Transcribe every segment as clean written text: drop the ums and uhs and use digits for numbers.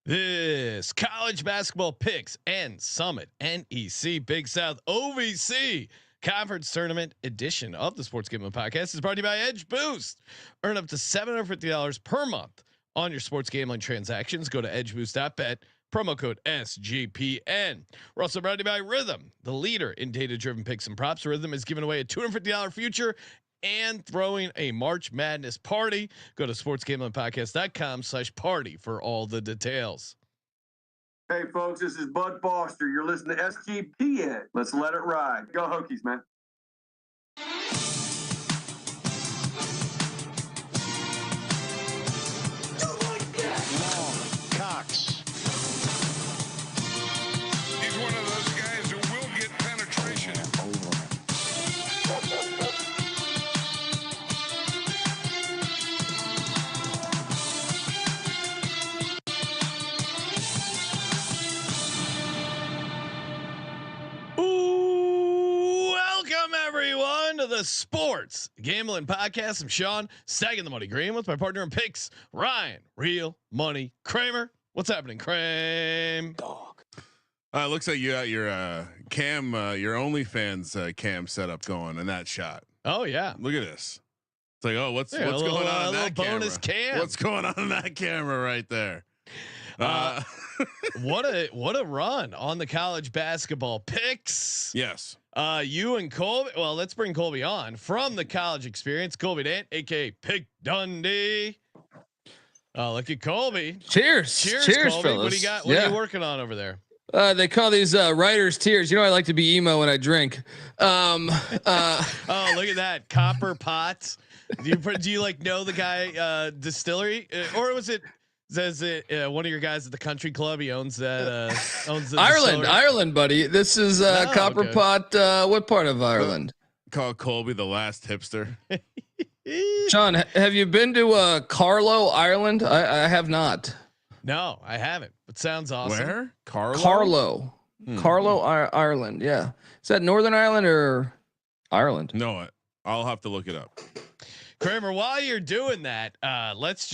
This college basketball picks and Summit NEC Big South OVC Conference Tournament edition of the Sports Gambling Podcast is brought to you by Edge Boost. Earn up to $750 per month on your sports gambling transactions. Go to edgeboost.bet. Promo code SGPN. We're also brought to you by Rhythm, the leader in data-driven picks and props. Rhythm is giving away a $250 future and throwing a March Madness party. Go to sportsgamblingpodcast.com/party for all the details. Hey folks, this is Bud Foster. You're listening to SGPN. Let's let it ride. Go Hokies, man. Cox. He's one of those guys who will get penetration. Welcome everyone to the Sports Gambling Podcast. I'm Sean, stacking the money green with my partner in picks, Ryan, Real Money Kramer. What's happening, Kramer? Dog. Looks like you got your cam, your OnlyFans cam setup going in that shot. Oh yeah, look at this. It's like, oh, what's going on in that bonus cam? What's going on in that camera right there? What a run on the college basketball picks. Yes. You and Colby. Well, let's bring Colby on from the college experience. Colby Dant, aka Pick Dundee. Oh, look at Colby. Cheers, Colby. fellas. What do you got? What are you working on over there? They call these writers' tears. You know, I like to be emo when I drink. Oh, look at that copper pots. Do you like know the guy distillery, or was it? Says it one of your guys at the country club? He owns that. Owns the Ireland, buddy. This is Copper okay. Pot. What part of Ireland? Called Colby the last hipster. Sean, have you been to Carlow, Ireland? I have not. No, I haven't. It sounds awesome. Where? Carlow. Carlow, Ireland. Yeah, is that Northern Ireland or Ireland? No, I'll have to look it up. Kramer, while you're doing that, let's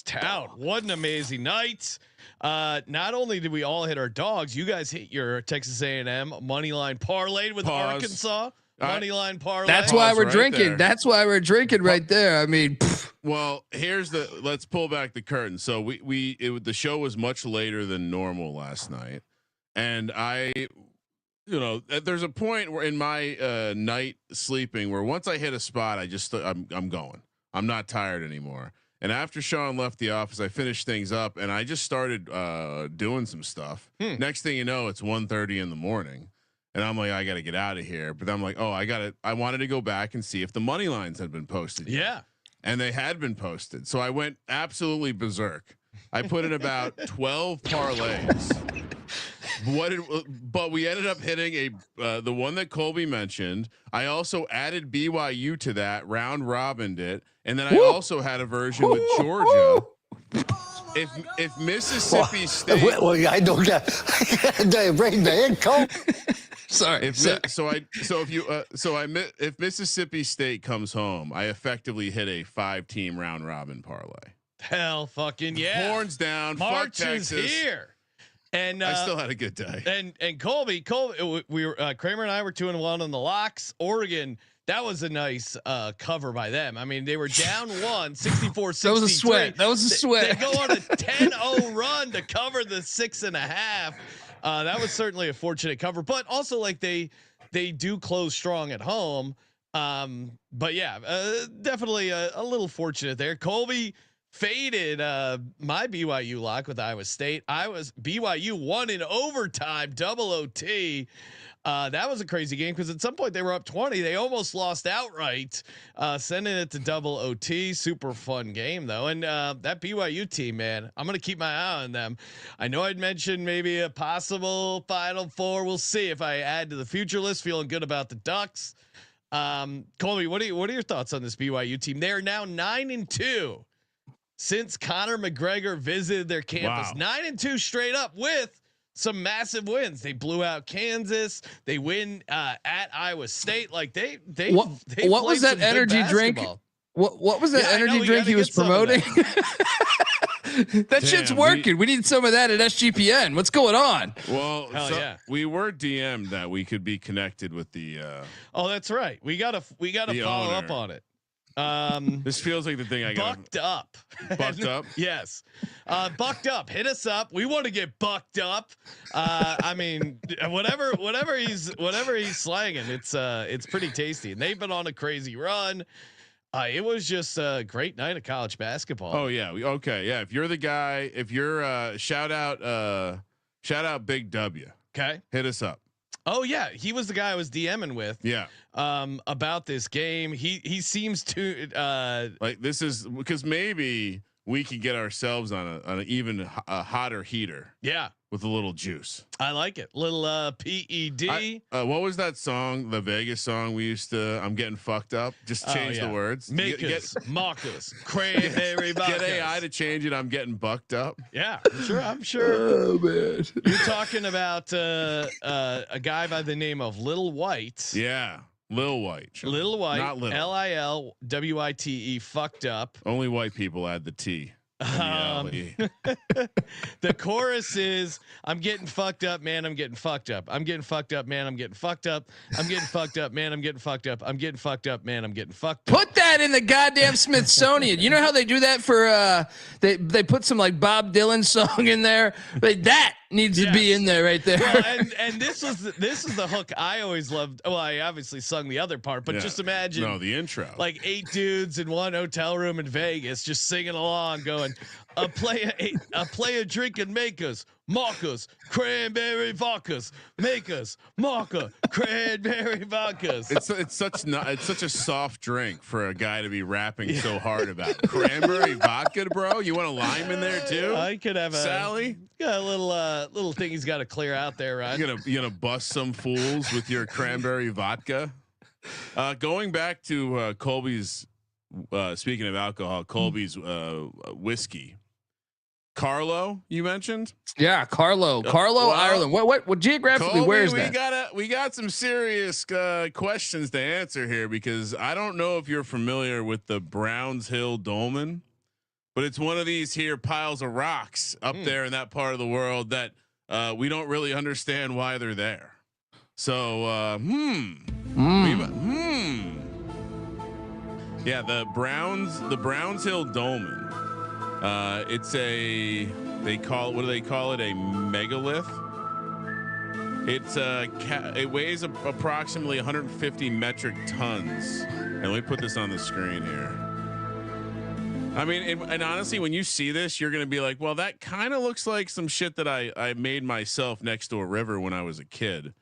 tout. What an amazing night. Not only did we all hit our dogs, you guys hit your Texas A&M money line parlay with Arkansas money line parlay. That's why we're right drinking. there. That's why we're drinking right there. I mean, well, let's pull back the curtain. So the show was much later than normal last night, and there's a point where in my night sleeping where once I hit a spot, I'm going. I'm not tired anymore. And after Sean left the office, I finished things up and I just started doing some stuff. Next thing you know, it's 1:30 in the morning, and I'm like, I got to get out of here. But I'm like, I wanted to go back and see if the money lines had been posted yet. Yeah, and they had been posted. So I went absolutely berserk. I put in about 12 parlays. But we ended up hitting the one that Colby mentioned. I also added BYU to that, round robined it, and then I also had a version with Georgia. If Mississippi State, I don't get brain man. Sorry. If Mississippi State comes home, I effectively hit a 5-team round robin parlay. Hell, fucking yeah! Horns down. March fuck is Texas. here. And I still had a good day. And Colby, we were Kramer and I were 2-1 on the locks. Oregon, that was a nice cover by them. I mean, they were down 64-63. That was a sweat. They go on a 10-0 run to cover the 6.5. That was certainly a fortunate cover, but also like they do close strong at home. But yeah, definitely a little fortunate there. Colby faded my BYU lock with Iowa State. BYU won in overtime, double OT. That was a crazy game because at some point they were up 20. They almost lost outright, sending it to double OT. Super fun game though. And that BYU team, man, I'm going to keep my eye on them. I know I'd mentioned maybe a possible Final Four. We'll see if I add to the future list. Feeling good about the Ducks. Colby, what are your thoughts on this BYU team? They are now 9-2. Since Conor McGregor visited their campus. Wow. 9-2 straight up with some massive wins. They blew out Kansas. They win at Iowa State. Like they what was that energy drink? What was that energy drink he was promoting? That shit's working. We need some of that at SGPN. What's going on? Well, yeah. We were DM'd that we could be connected with the. Oh, that's right. We gotta follow up on it. This feels like the thing I got. Bucked up. Bucked up. Yes. Bucked up. Hit us up. We want to get bucked up. I mean, whatever he's slanging, it's pretty tasty. And they've been on a crazy run. It was just a great night of college basketball. Oh yeah. Okay. Yeah. If you're the guy, if you're shout out Big W. Okay. Hit us up. Oh yeah, he was the guy I was DMing with. Yeah. About this game, he seems to like this is because maybe we could get ourselves on an even hotter heater. Yeah. With a little juice. I like it. Little PED. What was that song? The Vegas song we used to. I'm getting fucked up. Just change the words. Marcus, cranberry vodka. Get AI to change it. I'm getting bucked up. Yeah, I'm sure. Oh man, you're talking about a guy by the name of Lil White. Yeah, Lil White. Lil White. Not little. LILWITE. Fucked up. Only white people add the T. The chorus is I'm getting fucked up, man. I'm getting fucked up. I'm getting fucked up, man. I'm getting fucked up. I'm getting fucked up, man. I'm getting fucked up. I'm getting fucked up, man. I'm getting fucked up. Put that in the goddamn Smithsonian. You know how they do that for they put some like Bob Dylan song in there. Like that needs to be in there right there. Well, and this is the hook I always loved. Well, I obviously sung the other part, but just imagine the intro. Like 8 dudes in one hotel room in Vegas just singing along, going, a play a drink and make us Marcus cranberry vodkas, make us Marca cranberry vodkas. It's such a soft drink for a guy to be rapping so hard about. Cranberry vodka, bro. You want a lime in there too? I could have Sally. Got a little thing he's got to clear out there, right? You gonna bust some fools with your cranberry vodka. Going back to Colby's. Speaking of alcohol, Colby's whiskey. Carlo, you mentioned? Yeah, Carlo, Ireland. What geographically? Colby, where is that? We got some serious questions to answer here because I don't know if you're familiar with the Browns Hill Dolmen, but it's one of these here piles of rocks up there in that part of the world that we don't really understand why they're there. So, yeah, the Browns Hill Dolmen. What do they call it? A megalith. It weighs approximately 150 metric tons. And let me put this on the screen here. I mean, and honestly, when you see this, you're going to be like, well, that kind of looks like some shit that I made myself next to a river when I was a kid.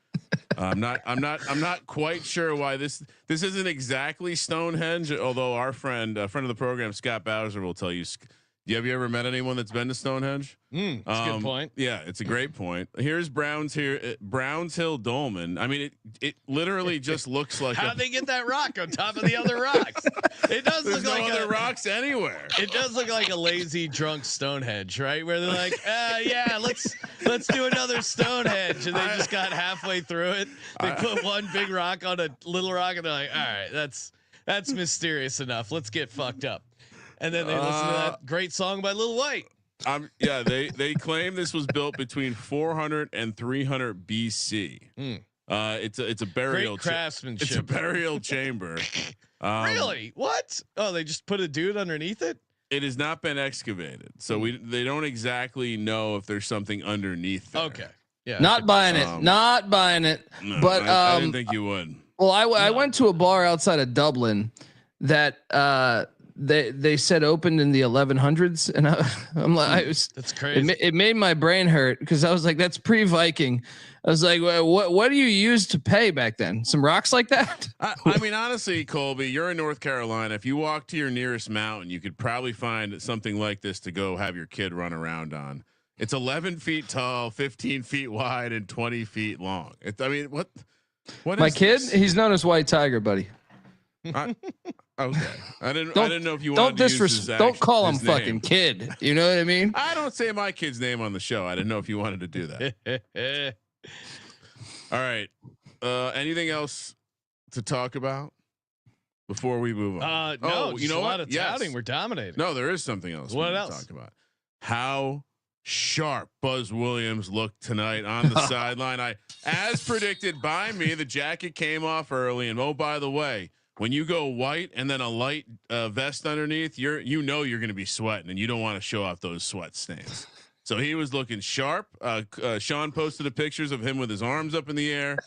I'm not quite sure why this isn't exactly Stonehenge, although our friend of the program, Scott Bowser, will tell you. Have you ever met anyone that's been to Stonehenge? That's a good point. Yeah, it's a great point. Here's Browns Hill Dolmen. I mean, it literally just looks like how'd they get that rock on top of the other rocks? It does look like other rocks anywhere. It does look like a lazy drunk Stonehenge, right? Where they're like, yeah, let's do another Stonehenge, and they just got halfway through it. They put one big rock on a little rock, and they're like, all right, that's mysterious enough. Let's get fucked up. And then they listen to that great song by Lil White. Yeah, they claim this was built between 400 and 300 BC. It's a burial great craftsmanship. It's a burial chamber. Really? What? Oh, they just put a dude underneath it? It has not been excavated, so they don't exactly know if there's something underneath there. Okay. Yeah. Not buying it. Not buying it. No, but I didn't think you would. Well, I went to a bar outside of Dublin that they said opened in the 1100s, and I'm like, that's crazy. It made my brain hurt because I was like, that's pre-Viking. I was like, well, what do you use to pay back then? Some rocks like that? I mean, honestly, Colby, you're in North Carolina. If you walk to your nearest mountain, you could probably find something like this to go have your kid run around on. It's 11 feet tall, 15 feet wide, and 20 feet long. I mean, what my is kid? this? He's known as White Tiger, buddy. Okay. I didn't know if you wanted don't to use don't call him his fucking name. kid. You know what I mean? I don't say my kid's name on the show. I didn't know if you wanted to do that. All right. Anything else to talk about before we move on? No, you know a lot what? of touting. We're dominating. No, there is something else What we need else? to talk about. how sharp Buzz Williams looked tonight on the sideline. As predicted by me, the jacket came off early. And oh, by the way, when you go white and then a light vest underneath, you're going to be sweating, and you don't want to show off those sweat stains. So he was looking sharp. Sean posted the pictures of him with his arms up in the air,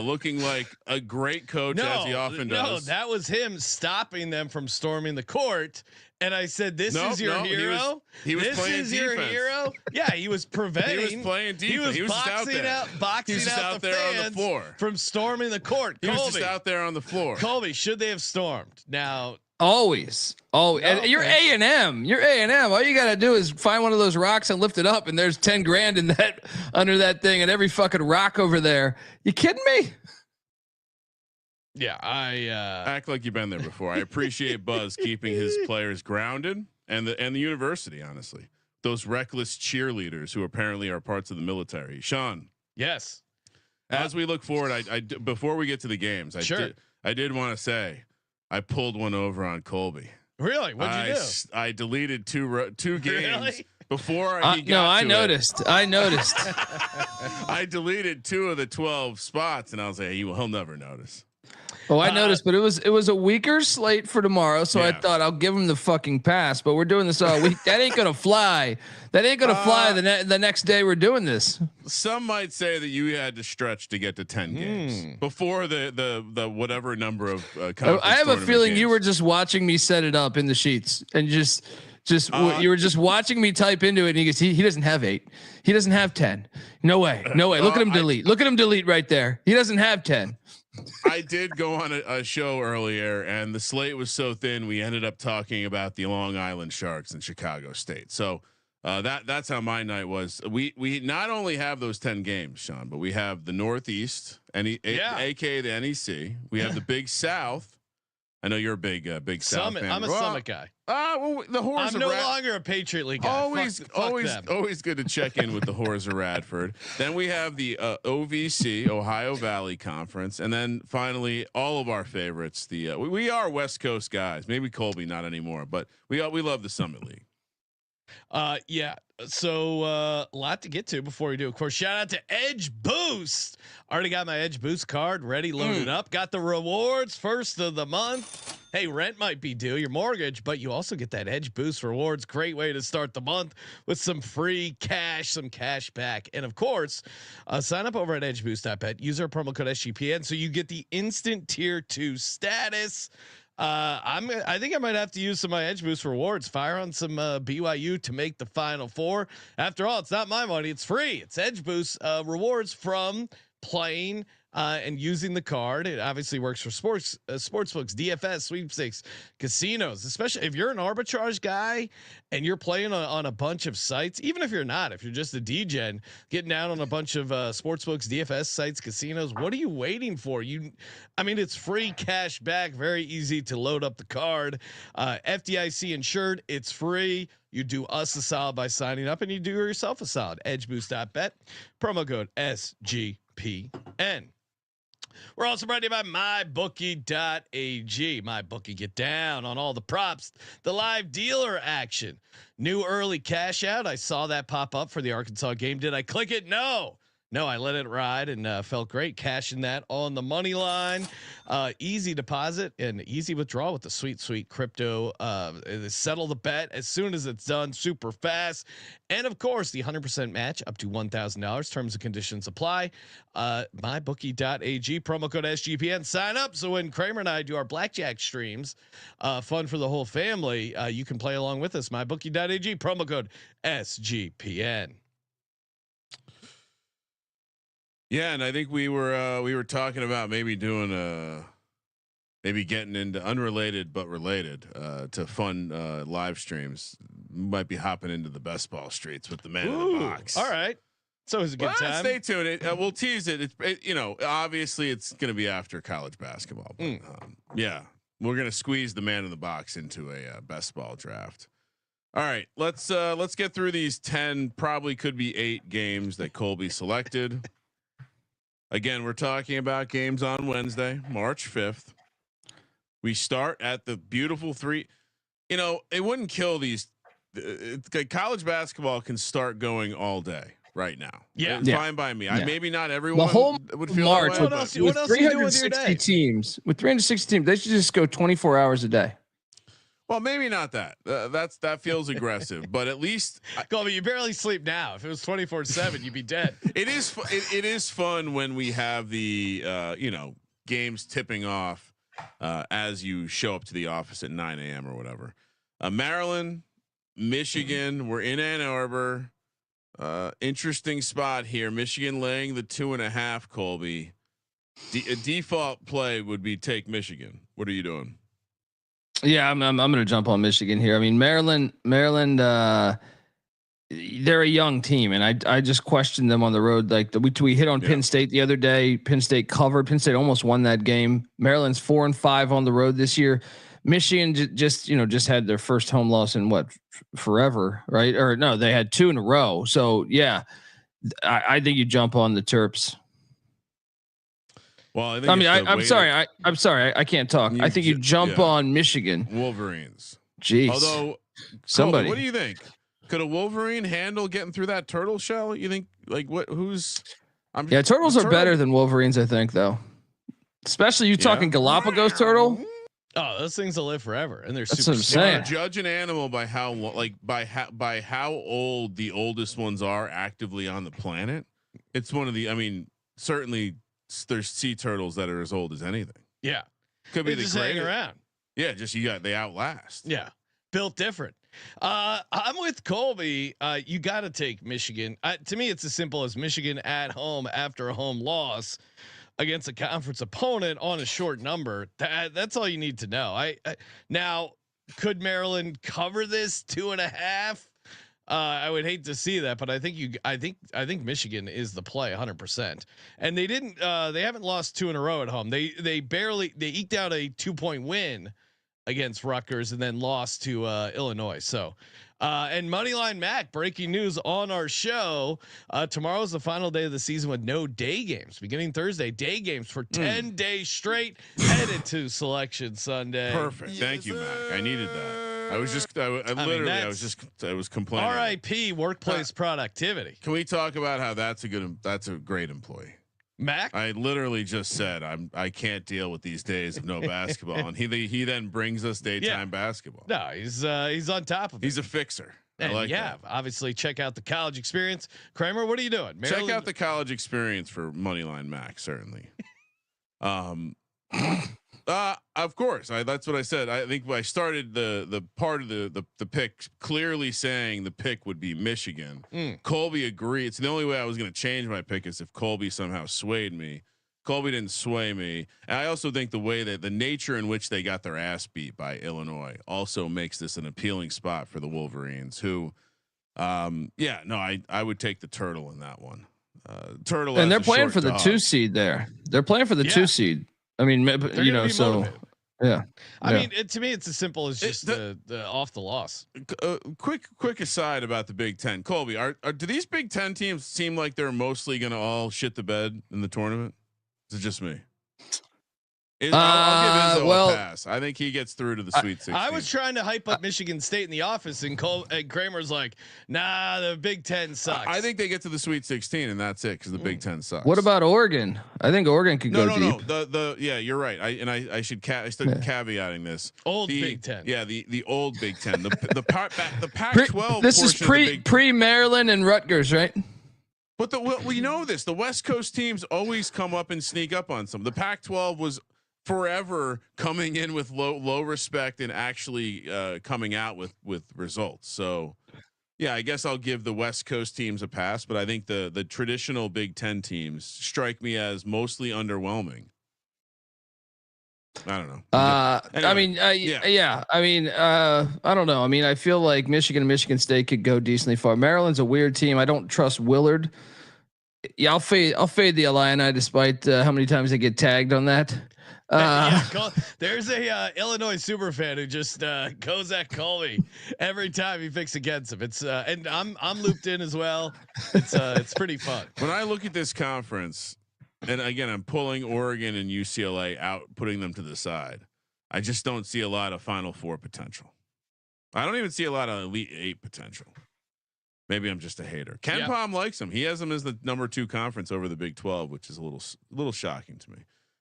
looking like a great coach, as he often does. No, that was him stopping them from storming the court. And I said, "This is your hero. He was this playing is defense. your hero." Yeah, he was preventing. He was playing defense. He was boxing out the fans on the floor from storming the court. He was just out there on the floor. Colby, should they have stormed? Now, always. No, you're A&M. You're A&M. All you got to do is find one of those rocks and lift it up, and there's 10 grand in that under that thing, and every fucking rock over there. You kidding me? Yeah, I act like you've been there before. I appreciate Buzz keeping his players grounded, and the university, honestly, those reckless cheerleaders who apparently are parts of the military. Sean, yes. As we look forward, I before we get to the games, I did want to say I pulled one over on Colby. Really? What'd you do? I deleted two games really? before he got No, I to noticed. it. I noticed. I deleted 2 of the 12 spots, and I was like, he'll never notice. Oh, I noticed, but it was a weaker slate for tomorrow, so I thought I'll give him the fucking pass. But we're doing this all week. That ain't gonna fly. That ain't gonna fly the next day we're doing this. Some might say that you had to stretch to get to 10 games before the whatever number of. I have a feeling you were just watching me set it up in the sheets and just you were just watching me type into it. And he goes, he doesn't have 8. He doesn't have 10. No way. Look at him delete. Look at him delete right there. He doesn't have 10. I did go on a show earlier, and the slate was so thin we ended up talking about the Long Island Sharks and Chicago State. So that's how my night was. We not only have those 10 games, Sean, but we have the Northeast, aka the NEC. We have the Big South. I know you're a big South Summit. fan. I'm a Summit guy. Well, the Horse. I'm no longer a Patriot League guy. Always good to check in with the Horse of Radford. Then we have the OVC, Ohio Valley Conference, and then finally all of our favorites. We are West Coast guys. Maybe Colby not anymore, but we love the Summit League. Yeah. So a lot to get to before we do. Of course, shout out to Edge Boost. Already got my Edge Boost card ready, loaded up. Got the rewards first of the month. Hey, rent might be due, your mortgage, but you also get that Edge Boost rewards. Great way to start the month with some free cash, some cash back, and of course, sign up over at edgeboost.bet. Use our promo code SGPN so you get the instant tier 2 status. I think I might have to use some of my Edge Boost rewards. Fire on some BYU to make the Final Four. After all, it's not my money; it's free. It's Edge Boost rewards from playing and using the card. It obviously works for sports books, DFS, sweepstakes, casinos. Especially if you're an arbitrage guy and you're playing on a bunch of sites. Even if you're not, if you're just a DGen getting down on a bunch of sports books, DFS sites, casinos, what are you waiting for? It's free cash back. Very easy to load up the card. FDIC insured. It's free. You do us a solid by signing up, and you do yourself a solid. Edgeboost.bet. Promo code SGPN. We're also brought to you by MyBookie.ag. MyBookie, get down on all the props, the live dealer action, new early cash out. I saw that pop up for the Arkansas game. Did I click it? No, I let it ride and felt great cashing that on the money line. Easy deposit and easy withdrawal with the sweet crypto. Settle the bet as soon as it's done, super fast. And of course, the 100% match up to $1,000. Terms and conditions apply. MyBookie.ag, promo code SGPN. Sign up so when Kramer and I do our blackjack streams, fun for the whole family, you can play along with us. MyBookie.ag, promo code SGPN. Yeah, and I think we were talking about maybe getting into unrelated but related to fun live streams. Might be hopping into the best ball streets with the man in the box. All right, so it's a good time. Stay tuned. We'll tease it. Obviously it's going to be after college basketball. But, yeah, we're going to squeeze the man in the box into a best ball draft. All right, let's get through these 10. Probably could be 8 games that Colby selected. Again, we're talking about games on Wednesday, March 5th. We start at the beautiful 3. It wouldn't kill these college basketball can start going all day right now. Yeah. It's fine by me. Maybe not everyone The whole would feel March that way, What else you doing with your day? teams, with 360 teams, they should just go 24 hours a day. Well, maybe not that. That feels aggressive, but at least Colby, you barely sleep now. If it was 24/7, you'd be dead. it is fun when we have the games tipping off as you show up to the office at 9 a.m. or whatever. Maryland, Michigan, we're in Ann Arbor. Interesting spot here. Michigan laying the 2.5. Colby, a default play would be take Michigan. What are you doing? Yeah, I'm going to jump on Michigan here. I mean, Maryland, they're a young team, and I just questioned them on the road. Like we hit on Penn State the other day. Penn State covered. Penn State almost won that game. Maryland's 4-5 on the road this year. Michigan just had their first home loss in forever, right? Or no, they had 2 in a row. So yeah, I think you jump on the Terps. Well, I'm sorry. I can't talk. I think you jump on Michigan Wolverines. Jeez. Although somebody, what do you think? Could a Wolverine handle getting through that turtle shell? You think turtles are better than Wolverines, I think, though. Especially talking Galapagos turtle. Oh, those things will live forever, and they're That's super what I'm smart. saying. Judge an animal by how old the oldest ones are actively on the planet. It's one of the. I mean, certainly there's sea turtles that are as old as anything. Yeah, could be they just hang around. Yeah, they outlast. Yeah, built different. I'm with Colby. You got to take Michigan. To me, it's as simple as Michigan at home after a home loss against a conference opponent on a short number. That's all you need to know. Now, could Maryland cover this 2.5? I would hate to see that, but I think Michigan is the play 100%. And they haven't lost 2 in a row at home. They eked out a 2-point win against Rutgers and then lost to Illinois. So, and Moneyline Mac, breaking news on our show. Tomorrow's the final day of the season with no day games. Beginning Thursday, day games for 10 days straight, headed to Selection Sunday. Perfect. Thank you, Mac. I needed that. I was complaining. RIP workplace productivity. Can we talk about how that's a great employee? Mac, I literally just said I can't deal with these days of no basketball, and he then brings us daytime basketball. No, he's on top of it. He's a fixer. And I like that. Obviously check out the college experience. Kramer, what are you doing? Check out the college experience for Moneyline Mac, certainly. Of course, that's what I said. I think I started the part of the pick clearly saying the pick would be Michigan. Colby agreed. It's the only way I was going to change my pick is if Colby somehow swayed me. Colby didn't sway me. And I also think the nature in which they got their ass beat by Illinois also makes this an appealing spot for the Wolverines who, I would take the turtle in that one. Turtle. And they're playing for the 2 seed there. They're playing for the 2 seed. I mean, so motivated. Yeah. I mean, to me, it's as simple as just the off the loss. Quick aside about the Big Ten. Colby, do these Big Ten teams seem like they're mostly going to all shit the bed in the tournament? Is it just me? I'll give Izzo a pass. I think he gets through to the Sweet 16. I was trying to hype up Michigan State in the office, and Kramer's like, "Nah, the Big Ten sucks." I think they get to the Sweet 16, and that's it because the Big Ten sucks. What about Oregon? I think Oregon could go deep. No. You're right. I should caveating this. Big Ten. Yeah, the old Big Ten. The Pac-12. This is pre Maryland and Rutgers, right? But we know this. The West Coast teams always come up and sneak up on some. The Pac-12 was forever coming in with low respect and actually coming out with results. So yeah, I guess I'll give the West Coast teams a pass, but I think the traditional Big Ten teams strike me as mostly underwhelming. I don't know. Anyway, I mean, I mean, I don't know. I mean, I feel like Michigan and Michigan State could go decently far. Maryland's a weird team. I don't trust Willard. Yeah, I'll fade the Illini despite how many times they get tagged on that. There's a Illinois super fan who just goes at Colby every time he picks against him. It's and I'm looped in as well. It's pretty fun. When I look at this conference, and again I'm pulling Oregon and UCLA out, putting them to the side. I just don't see a lot of Final Four potential. I don't even see a lot of Elite 8 potential. Maybe I'm just a hater. Ken Pom likes him. He has him as the number 2 conference over the Big 12, which is a little shocking to me.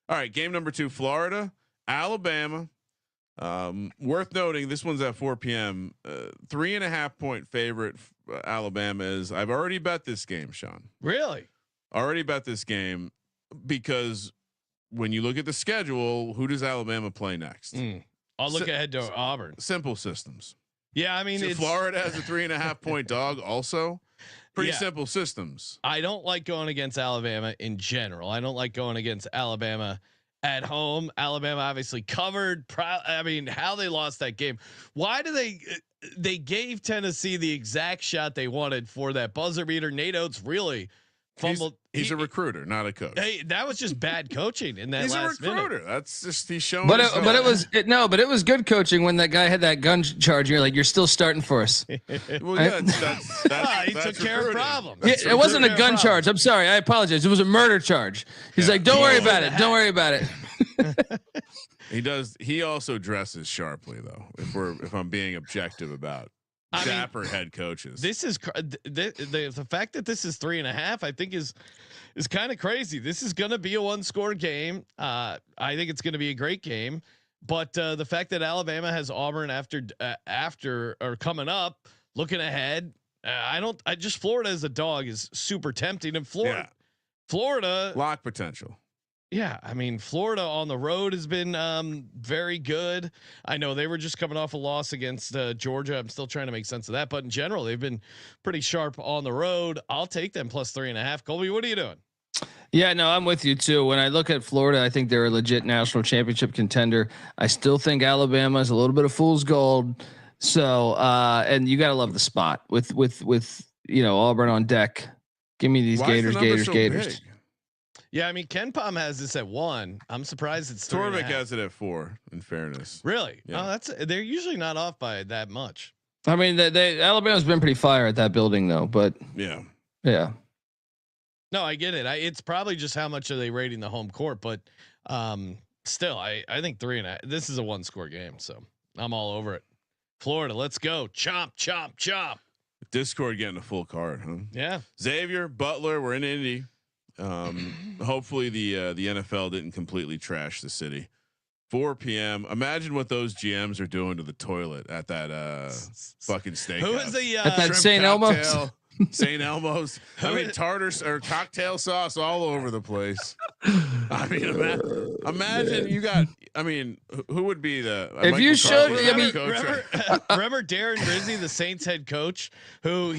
All right, game number 2, Florida, Alabama. Worth noting, this one's at 4 p.m. 3.5 point favorite. Alabama is. I've already bet this game, Sean. Really? Already bet this game because when you look at the schedule, who does Alabama play next? I'll look ahead to Auburn. Simple systems. Yeah, I mean, so Florida has a 3.5 point dog. Also, pretty simple systems. I don't like going against Alabama in general. I don't like going against Alabama at home. Alabama obviously covered. I mean, how they lost that game. Why do they gave Tennessee the exact shot they wanted for that buzzer beater? Nate Oates really fumbled. He's a recruiter, not a coach. Hey, that was just bad coaching in that he's last a recruiter. minute. That's just he's showing. But it was good coaching when that guy had that gun charge. You're like, you're still starting for us. Well, yeah, he took care of problems. Yeah, it wasn't a gun charge. I'm sorry. I apologize. It was a murder charge. He's like, don't worry about it. Don't worry about it. He does. He also dresses sharply, though. If I'm being objective about dapper head coaches, this is the fact that this is 3.5. I think is kind of crazy. This is going to be a 1-score game. I think it's going to be a great game. But the fact that Alabama has Auburn after or coming up, looking ahead, Florida as a dog is super tempting. And Florida lock potential. Yeah, I mean, Florida on the road has been very good. I know they were just coming off a loss against Georgia. I'm still trying to make sense of that, but in general, they've been pretty sharp on the road. I'll take them plus 3.5. Colby, what are you doing? Yeah, no, I'm with you too. When I look at Florida, I think they're a legit national championship contender. I still think Alabama is a little bit of fool's gold. So, and you got to love the spot with Auburn on deck. Give me these Gators. Big? Yeah, I mean, Ken Pom has this at 1. I'm surprised it's 3.5. Torvik has it at 4. In fairness, really? Yeah. Oh, they're usually not off by that much. I mean, Alabama's been pretty fire at that building though, but yeah. No, I get it. It's probably just how much are they rating the home court, but still, I think 3.5. This is a 1-score game, so I'm all over it. Florida, let's go! Chomp, chomp, chomp. Discord getting a full card, huh? Yeah. Xavier, Butler, we're in Indy. Hopefully the NFL didn't completely trash the city. 4 p.m. Imagine what those GMs are doing to the toilet at that fucking steakhouse. Who is the at that St. Elmo's? St. Elmo's. I mean, tartar or cocktail sauce all over the place. I mean, imagine you got. I mean, who would be the? If you showed me, remember Darren Rizzi, the Saints head coach, who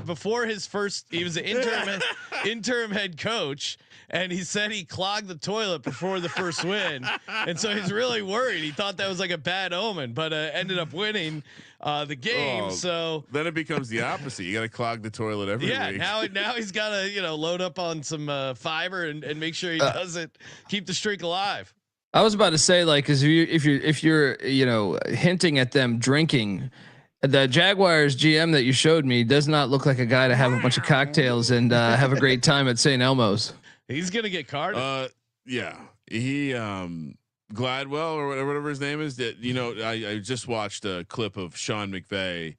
before his first, he was an interim head coach, and he said he clogged the toilet before the first win, and so he's really worried. He thought that was like a bad omen, but ended up winning the game. So then it becomes the opposite. You got to clog the toilet every week. Yeah, now he's got to load up on some fiber and make sure he doesn't keep the streak alive. I was about to say, like, because if you're hinting at them drinking, the Jaguars GM that you showed me does not look like a guy to have a bunch of cocktails and have a great time at St. Elmo's. He's gonna get carded. Yeah, he Gladwell or whatever his name is. That I just watched a clip of Sean McVay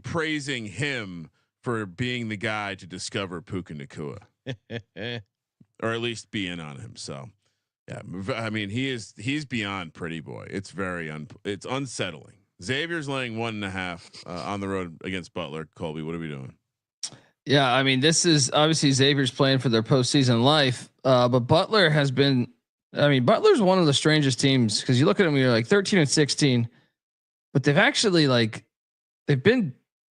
praising him for being the guy to discover Puka Nacua, or at least be in on him. So. Yeah, I mean he's beyond pretty boy. It's it's unsettling. Xavier's laying 1.5 on the road against Butler. Colby, what are we doing? Yeah, I mean this is obviously Xavier's playing for their postseason life, but Butler has been. I mean Butler's one of the strangest teams because you look at them, you're like 13-16, but they've actually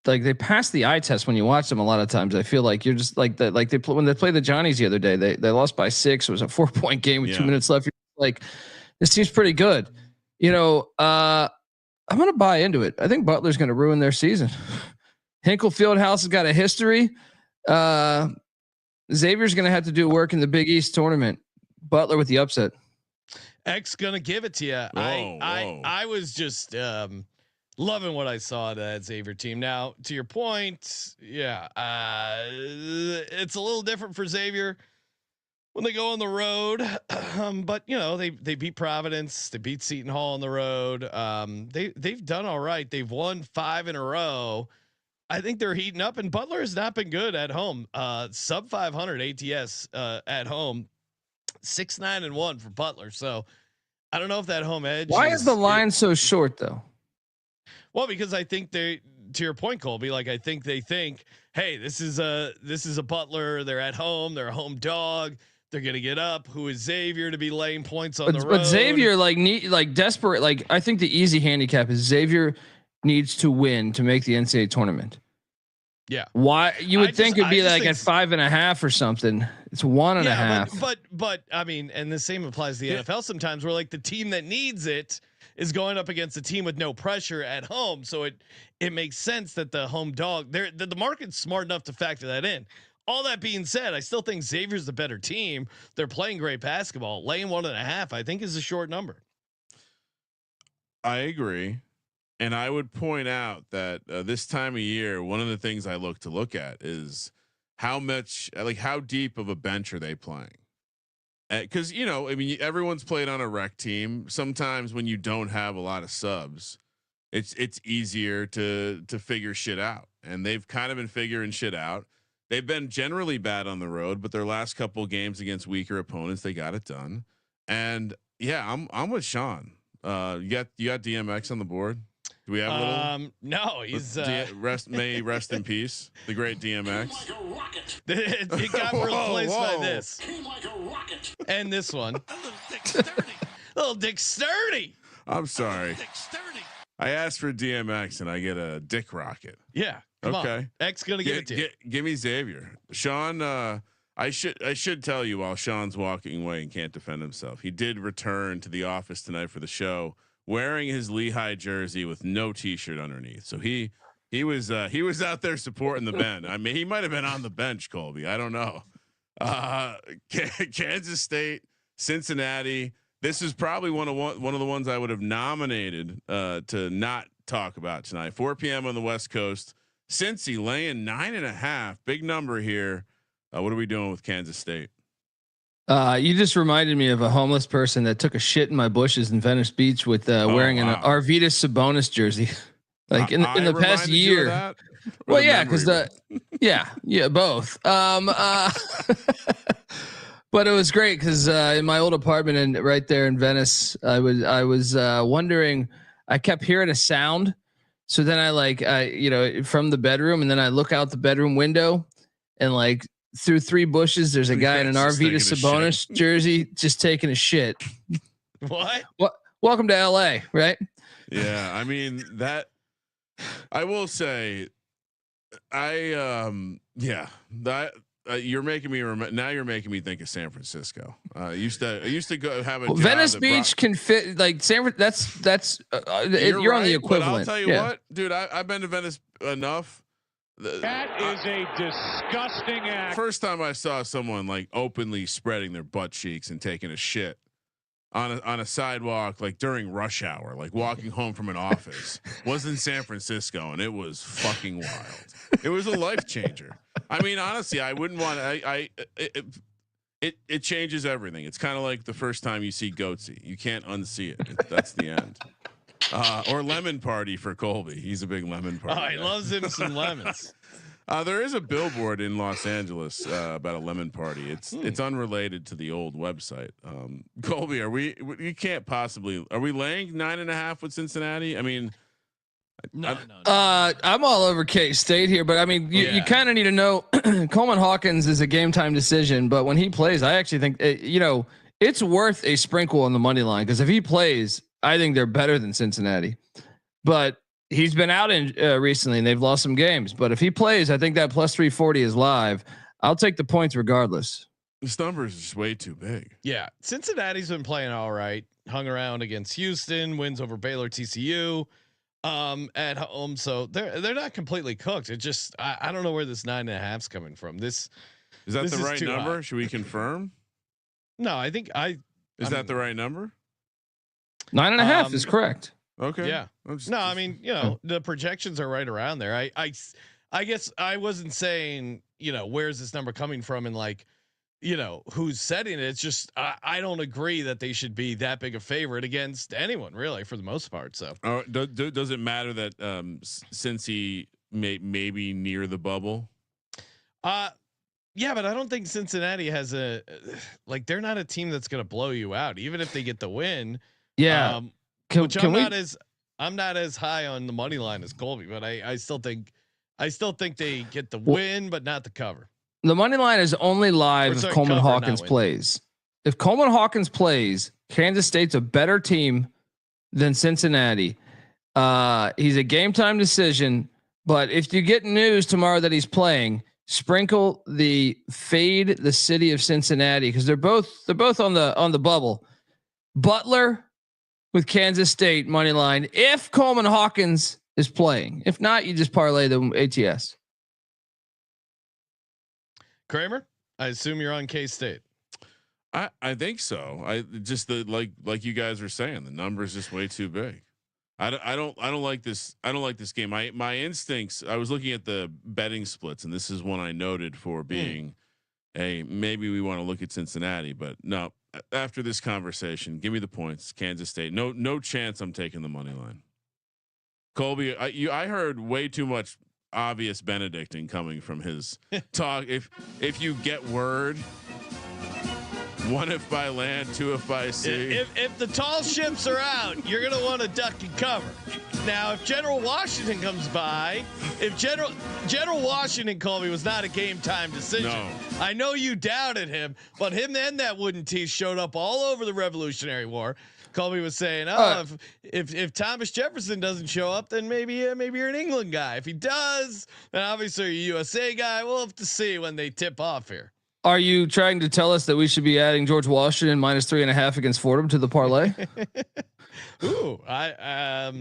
they passed the eye test when you watch them. A lot of times, I feel like you're just like that. Like when they played the Johnnies the other day, they lost by 6. It was a 4-point game with 2 minutes left. You're like, this seems pretty good. I'm gonna buy into it. I think Butler's gonna ruin their season. Hinkle Fieldhouse has got a history. Xavier's gonna have to do work in the Big East tournament. Butler with the upset. X gonna give it to you. I was just loving what I saw at that Xavier team. Now, to your point, it's a little different for Xavier. when they go on the road. But you know, they beat Providence, they beat Seton Hall on the road. They've done all right. They've won 5 in a row. I think they're heating up, and Butler has not been good at home. Sub 500 ATS at home, 6-9-1 for Butler. So I don't know if that home edge. Why is the line so short though? Well, because I think they, to your point, Colby, like I think they think, hey, this is a Butler. They're at home. They're a home dog. They're gonna get up. Who is Xavier to be laying points on the road? But Xavier, desperate. Like I think the easy handicap is Xavier needs to win to make the NCAA tournament. Yeah. Why you would think it'd be like at 5.5 or something. It's 1.5. But I mean, and the same applies to the NFL sometimes, where like the team that needs it is going up against a team with no pressure at home. So it makes sense that the home dog the market's smart enough to factor that in. All that being said, I still think Xavier's the better team. They're playing great basketball. Laying 1.5, I think, is a short number. I agree. And I would point out that this time of year, one of the things I look at is how deep of a bench are they playing? Because you know, I mean, everyone's played on a rec team. Sometimes when you don't have a lot of subs, it's easier to figure shit out. And they've kind of been figuring shit out. They've been generally bad on the road, but their last couple games against weaker opponents, they got it done. And yeah, I'm with Sean. You got DMX on the board. Do we have a little? No, he's may rest in peace. The great DMX. It got replaced by this. And this one. Little Dick Sturdy. I'm sorry. I asked for DMX and I get a Dick Rocket. Yeah. Come okay. on. X gonna give it to you. Give me Xavier. Sean, I should tell you while Sean's walking away and can't defend himself. He did return to the office tonight for the show, wearing his Lehigh jersey with no t-shirt underneath. So he was out there supporting the Ben. I mean, he might have been on the bench, Colby. I don't know. Kansas State, Cincinnati. This is probably one of the ones I would have nominated to not talk about tonight. 4 p.m. on the West Coast. Cincy laying 9.5. Big number here. What are we doing with Kansas State? You just reminded me of a homeless person that took a shit in my bushes in Venice Beach with wearing an Arvydas Sabonis jersey. Like in the past year. Well, yeah, because both. But it was great because in my old apartment and right there in Venice, I was wondering. I kept hearing a sound, so then I from the bedroom, and then I look out the bedroom window, and like through 3 bushes, there's a guy in an Arvydas Sabonis jersey just taking a shit. What? Welcome to LA, right? Yeah, I mean that. I will say, you're making me now. You're making me think of San Francisco. I used to go have a Venice Beach can fit like San. That's you're right, on the equivalent. But I'll tell you what, dude. I've been to Venice enough. That is a disgusting act. First time I saw someone like openly spreading their butt cheeks and taking a shit on a sidewalk, like during rush hour, like walking home from an office, was in San Francisco, and it was fucking wild. It was a life changer. I mean, honestly, I wouldn't want it changes everything. It's kind of like the first time you see Goatsy. You can't unsee it. That's the end. Or Lemon Party for Colby. He's a big Lemon Party. Oh, he loves him some lemons. There is a billboard in Los Angeles about a lemon party. It's unrelated to the old website. Colby, you can't possibly. Are we laying 9.5 with Cincinnati? I mean, no. I'm all over K-State here, but I mean, you kind of need to know Coleman Hawkins is a game time decision, but when he plays, I actually think it's worth a sprinkle on the money line because if he plays, I think they're better than Cincinnati, but he's been out in recently and they've lost some games. But if he plays, I think that plus 340 is live. I'll take the points regardless. This number is just way too big. Yeah, Cincinnati's been playing all right. Hung around against Houston, wins over Baylor, TCU at home. So they're not completely cooked. It just I don't know where this 9.5's coming from. Is that the right number? Should we confirm? No, I think Is that the right number? 9.5 is correct. Okay. Yeah. No, I mean, the projections are right around there. I guess I wasn't saying, where's this number coming from? And like, who's setting it. It's just I don't agree that they should be that big a favorite against anyone really for the most part. So does it matter that since he maybe near the bubble? Yeah, but I don't think Cincinnati has they're not a team that's going to blow you out, even if they get the win. Yeah. I'm not as high on the money line as Colby, but I still think they get the win, but not the cover. The money line is only live if Coleman Hawkins plays. If Coleman Hawkins plays, Kansas State's a better team than Cincinnati. He's a game time decision, but if you get news tomorrow that he's playing, sprinkle the fade the city of Cincinnati because they're both on the bubble. Butler with Kansas State money line if Coleman Hawkins is playing. If not, you just parlay the ATS. Kramer, I assume you're on K-State. I think so. I just like you guys are saying, the number is just way too big. I don't like this. I don't like this game. My instincts. I was looking at the betting splits, and this is one I noted for being maybe we want to look at Cincinnati, but no. After this conversation, give me the points. Kansas State. No chance. I'm taking the money line. Colby, I heard way too much obvious Benedicting coming from his talk. If you get word. 1 if by land, 2 if by sea. If the tall ships are out, you're going to want to duck and cover. Now, if General Washington comes by, if General Washington, Colby, was not a game time decision. No. I know you doubted him, but him and that wooden teeth showed up all over the Revolutionary War. Colby was saying, if Thomas Jefferson doesn't show up, then maybe you're an England guy. If he does, then obviously you're a USA guy. We'll have to see when they tip off here. Are you trying to tell us that we should be adding George Washington -3.5 against Fordham to the parlay? Ooh, I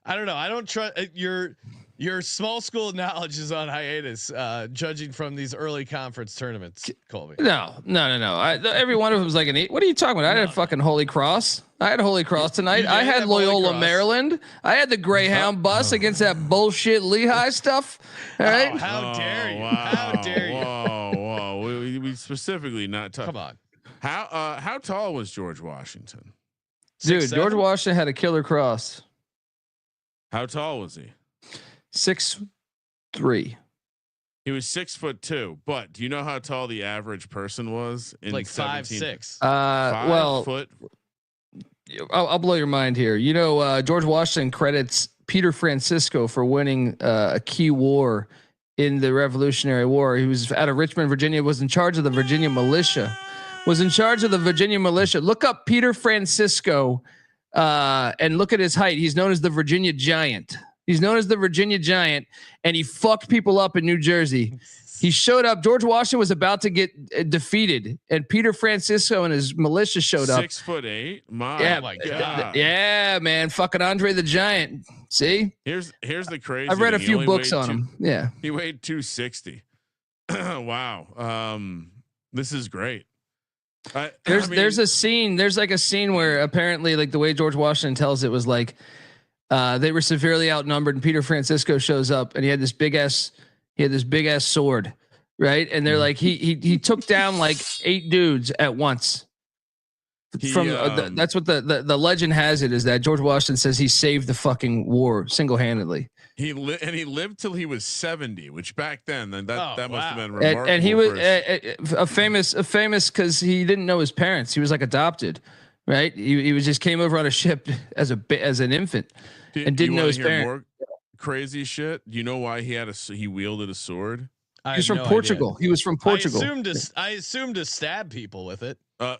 don't know. I don't trust your small school knowledge is on hiatus, judging from these early conference tournaments, Colby. No. Every one of them was like an 8. What are you talking about? I had fucking Holy Cross. I had Holy Cross tonight. I had Loyola, Maryland. I had the Greyhound bus against that bullshit Lehigh stuff. All right. Oh, how dare you? Wow. How dare you? Whoa. We specifically not talk. Come on. How tall was George Washington? Dude, George Washington had a killer cross. How tall was he? 6'3". He was 6'2". But do you know how tall the average person was? In like 5'6". 5 foot. I'll blow your mind here. George Washington credits Peter Francisco for winning a key war in the Revolutionary War. He was out of Richmond, Virginia, was in charge of the Virginia militia. Look up Peter Francisco and look at his height. He's known as the Virginia Giant. And he fucked people up in New Jersey. He showed up. George Washington was about to get defeated, and Peter Francisco and his militia showed up. 6'8". Oh my God. Yeah, man. Fucking Andre the Giant. See? Here's the crazy. I've read a few books on him. Yeah. He weighed 260. Wow. This is great. There's a scene. There's like a scene where apparently, like the way George Washington tells it was like they were severely outnumbered, and Peter Francisco shows up, and he had this big ass sword, right? And they're like he took down like 8 dudes at once. That's what the legend has it, is that George Washington says he saved the fucking war single-handedly. He lived till he was 70, which back then that must have been remarkable. And he was a famous because he didn't know his parents. He was like adopted, right? He was just came over on a ship as an infant and didn't know his parents. More crazy shit. Do you know why he wielded a sword? He's from Portugal. Idea. He was from Portugal. I assumed to stab people with it.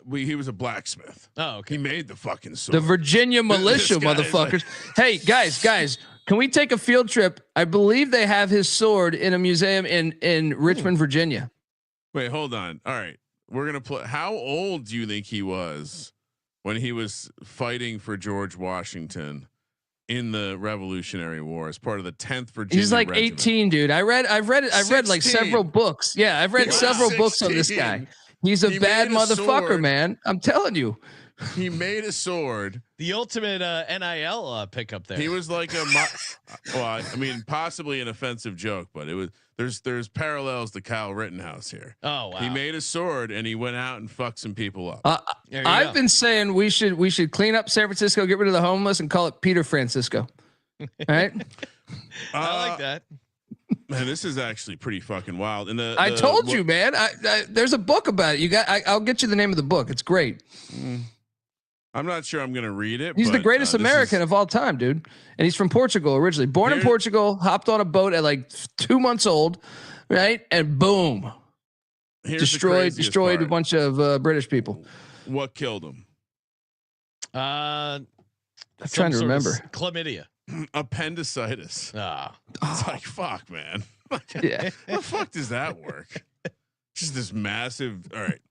He was a blacksmith. Oh, okay. He made the fucking sword. The Virginia militia, motherfuckers. Hey, guys, can we take a field trip? I believe they have his sword in a museum in Richmond, Virginia. Wait, hold on. All right, we're gonna play. How old do you think he was when he was fighting for George Washington in the Revolutionary War as part of the 10th Virginia? He's like Regiment? 18, dude. I've read like several books. Yeah, I've read several books on this guy. He's a bad motherfucker, man. I'm telling you. He made a sword. The ultimate NIL pickup there. He was like well, I mean, possibly an offensive joke, but it was. There's parallels to Kyle Rittenhouse here. Oh wow. He made a sword and he went out and fucked some people up. I've been saying we should clean up San Francisco, get rid of the homeless, and call it Peter Francisco. All right. I like that. Man, this is actually pretty fucking wild. And I told you, man. There's a book about it. I'll get you the name of the book. It's great. I'm not sure I'm gonna read it. He's the greatest American of all time, dude. And he's from Portugal originally. Born in Portugal, hopped on a boat at like 2 months old, right? And boom, destroyed a bunch of British people. What killed him? I'm trying to remember. Chlamydia. Appendicitis. It's like, fuck, man. Yeah. How the fuck does that work? Just this massive. All right.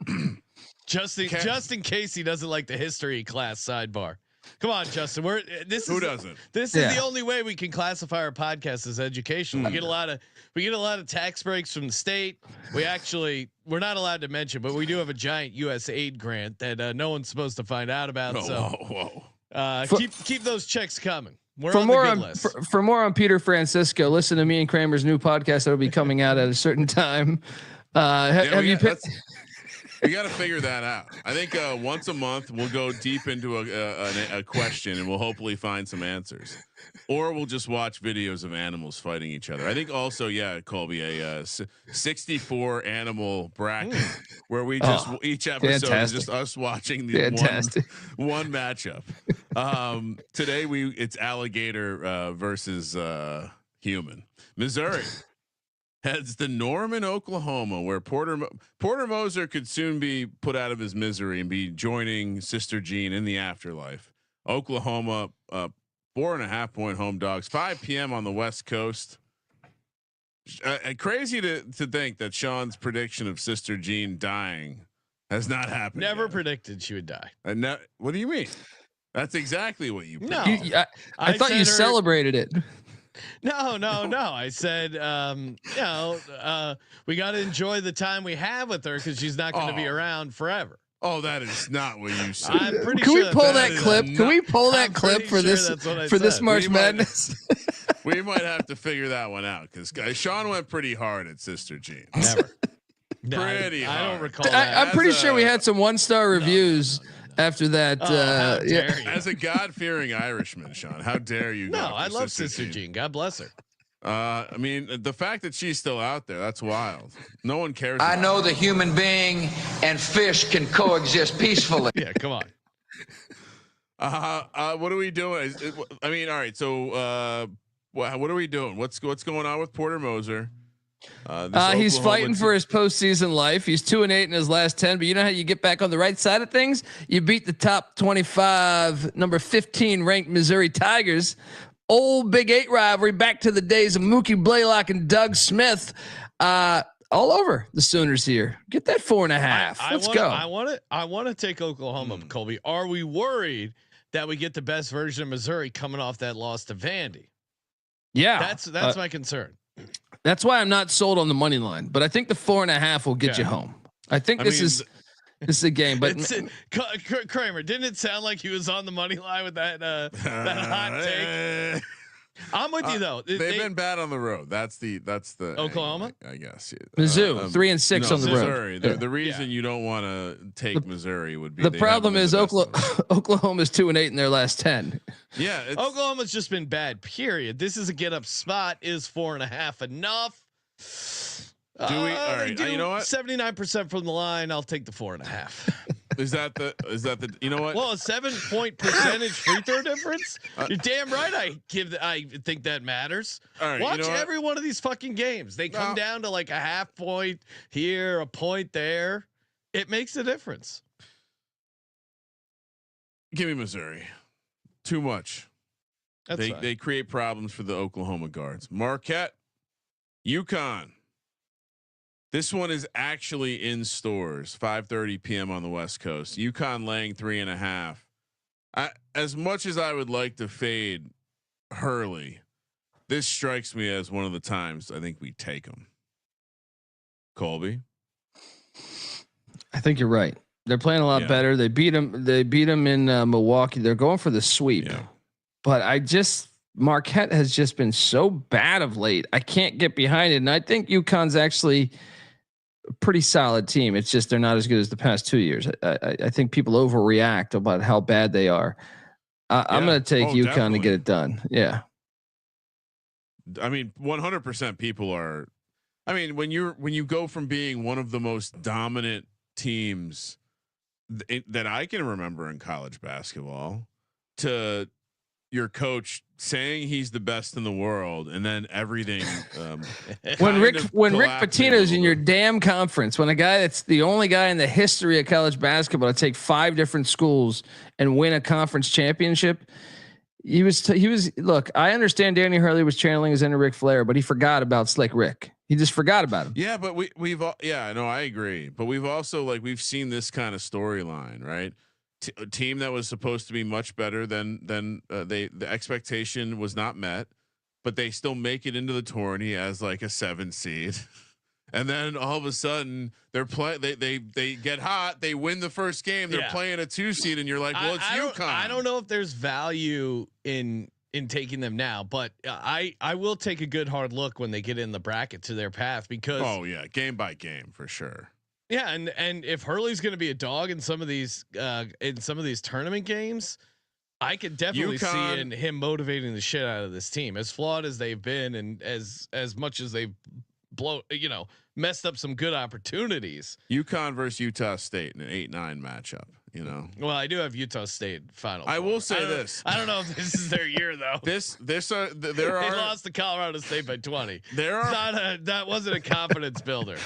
Just in case he doesn't like the history class sidebar. Come on, Justin. Who doesn't? This is the only way we can classify our podcast as educational. We get a lot of tax breaks from the state. We're not allowed to mention, but we do have a giant U.S. aid grant that no one's supposed to find out about. Keep those checks coming. We're on the good list. For more on Peter Francisco, listen to me and Kramer's new podcast that'll be coming out at a certain time. We got to figure that out. I think once a month we'll go deep into a question and we'll hopefully find some answers, or we'll just watch videos of animals fighting each other. I think also, Colby, a 64 animal bracket where we just each episode is just us watching the one matchup. Today it's alligator versus human. Missouri heads to Norman, Oklahoma, where Porter Moser could soon be put out of his misery and be joining Sister Jean in the afterlife. Oklahoma, 4.5 point home dogs, 5 p.m. on the West Coast. Crazy to think that Sean's prediction of Sister Jean dying has not happened. Never predicted she would die. What do you mean? That's exactly what you predicted. No, I thought you celebrated it. No. I said, we got to enjoy the time we have with her because she's not going to be around forever. Oh, that is not what you said. I'm pretty Can sure. We pull that clip? Can we pull that clip for this March Madness? We might have to figure that one out because Sean went pretty hard at Sister Jean. Never. Pretty hard. I don't recall that. I'm pretty sure we had some 1-star reviews. After that, as a God-fearing Irishman, Sean, how dare you? No, I love Sister Jean. God bless her. I mean, the fact that she's still out there, that's wild. No one cares. I know the human being and fish can coexist peacefully. Yeah, come on. What are we doing? All right. So, what are we doing? What's going on with Porter Moser? He's fighting for his postseason life. He's 2-8 in his last 10, but you know how you get back on the right side of things? You beat the top 25, number 15 ranked Missouri Tigers. Old Big 8 rivalry back to the days of Mookie Blaylock and Doug Smith. All over the Sooners here. Get that 4.5. Let's go. I want to take Oklahoma, Colby. Are we worried that we get the best version of Missouri coming off that loss to Vandy? Yeah, that's my concern. That's why I'm not sold on the money line, but I think the 4.5 will get you home. I think this is a game, but Kramer, didn't it sound like he was on the money line with that hot take? I'm with you though. They've been bad on the road. That's the Oklahoma, I guess. Mizzou 3-6 on the Missouri. road. The reason you don't want to take Missouri would be the problem is Oklahoma's 2-8 in their last 10. Yeah, Oklahoma's just been bad. Period. This is a get up spot. Is 4.5 enough? Do we? All right. You know what? 79% from the line. I'll take the 4.5. Is that the? You know what? Well, a 7-point percentage free throw difference. You're damn right. I think that matters. All right, watch every one of these fucking games. They come down to like a half point here, a point there. It makes a difference. Give me Missouri. Too much. That's they create problems for the Oklahoma guards. Marquette, Yukon. This one is actually in stores. 5:30 p.m. on the West Coast. Yukon laying 3.5. As much as I would like to fade Hurley, this strikes me as one of the times I think we take them. Colby, I think you're right. They're playing a lot better. They beat them. They beat them in Milwaukee. They're going for the sweep. Yeah. But Marquette has just been so bad of late. I can't get behind it. And I think UConn's actually a pretty solid team. It's just they're not as good as the past 2 years. I think people overreact about how bad they are. I'm going to take UConn definitely to get it done. Yeah. I mean, 100% people are. I mean, when you go from being one of the most dominant teams that I can remember in college basketball to your coach saying he's the best in the world, and then everything. When Rick Pitino's in your damn conference, when a guy that's the only guy in the history of college basketball to take 5 different schools and win a conference championship, he was. Look, I understand Danny Hurley was channeling his inner Ric Flair, but he forgot about Slick Rick. He just forgot about him. Yeah, but we've I agree, but we've also we've seen this kind of storyline, right? A team that was supposed to be much better than the expectation was not met, but they still make it into the tourney as a 7 seed, and then all of a sudden they get hot, they win the first game, they're playing a 2 seed, and you're like, well, it's UConn. I don't know if there's value in taking them now, but I will take a good hard look when they get in the bracket to their path, because game by game for sure. Yeah, and if Hurley's going to be a dog in some of these tournament games, I could definitely see in him motivating the shit out of this team, as flawed as they've been, and as much as they've messed up some good opportunities. UConn versus Utah State in an 8-9 matchup. Well, I do have Utah State final. I will say this. I don't know if this is their year though. They lost to Colorado State by 20. That wasn't a confidence builder.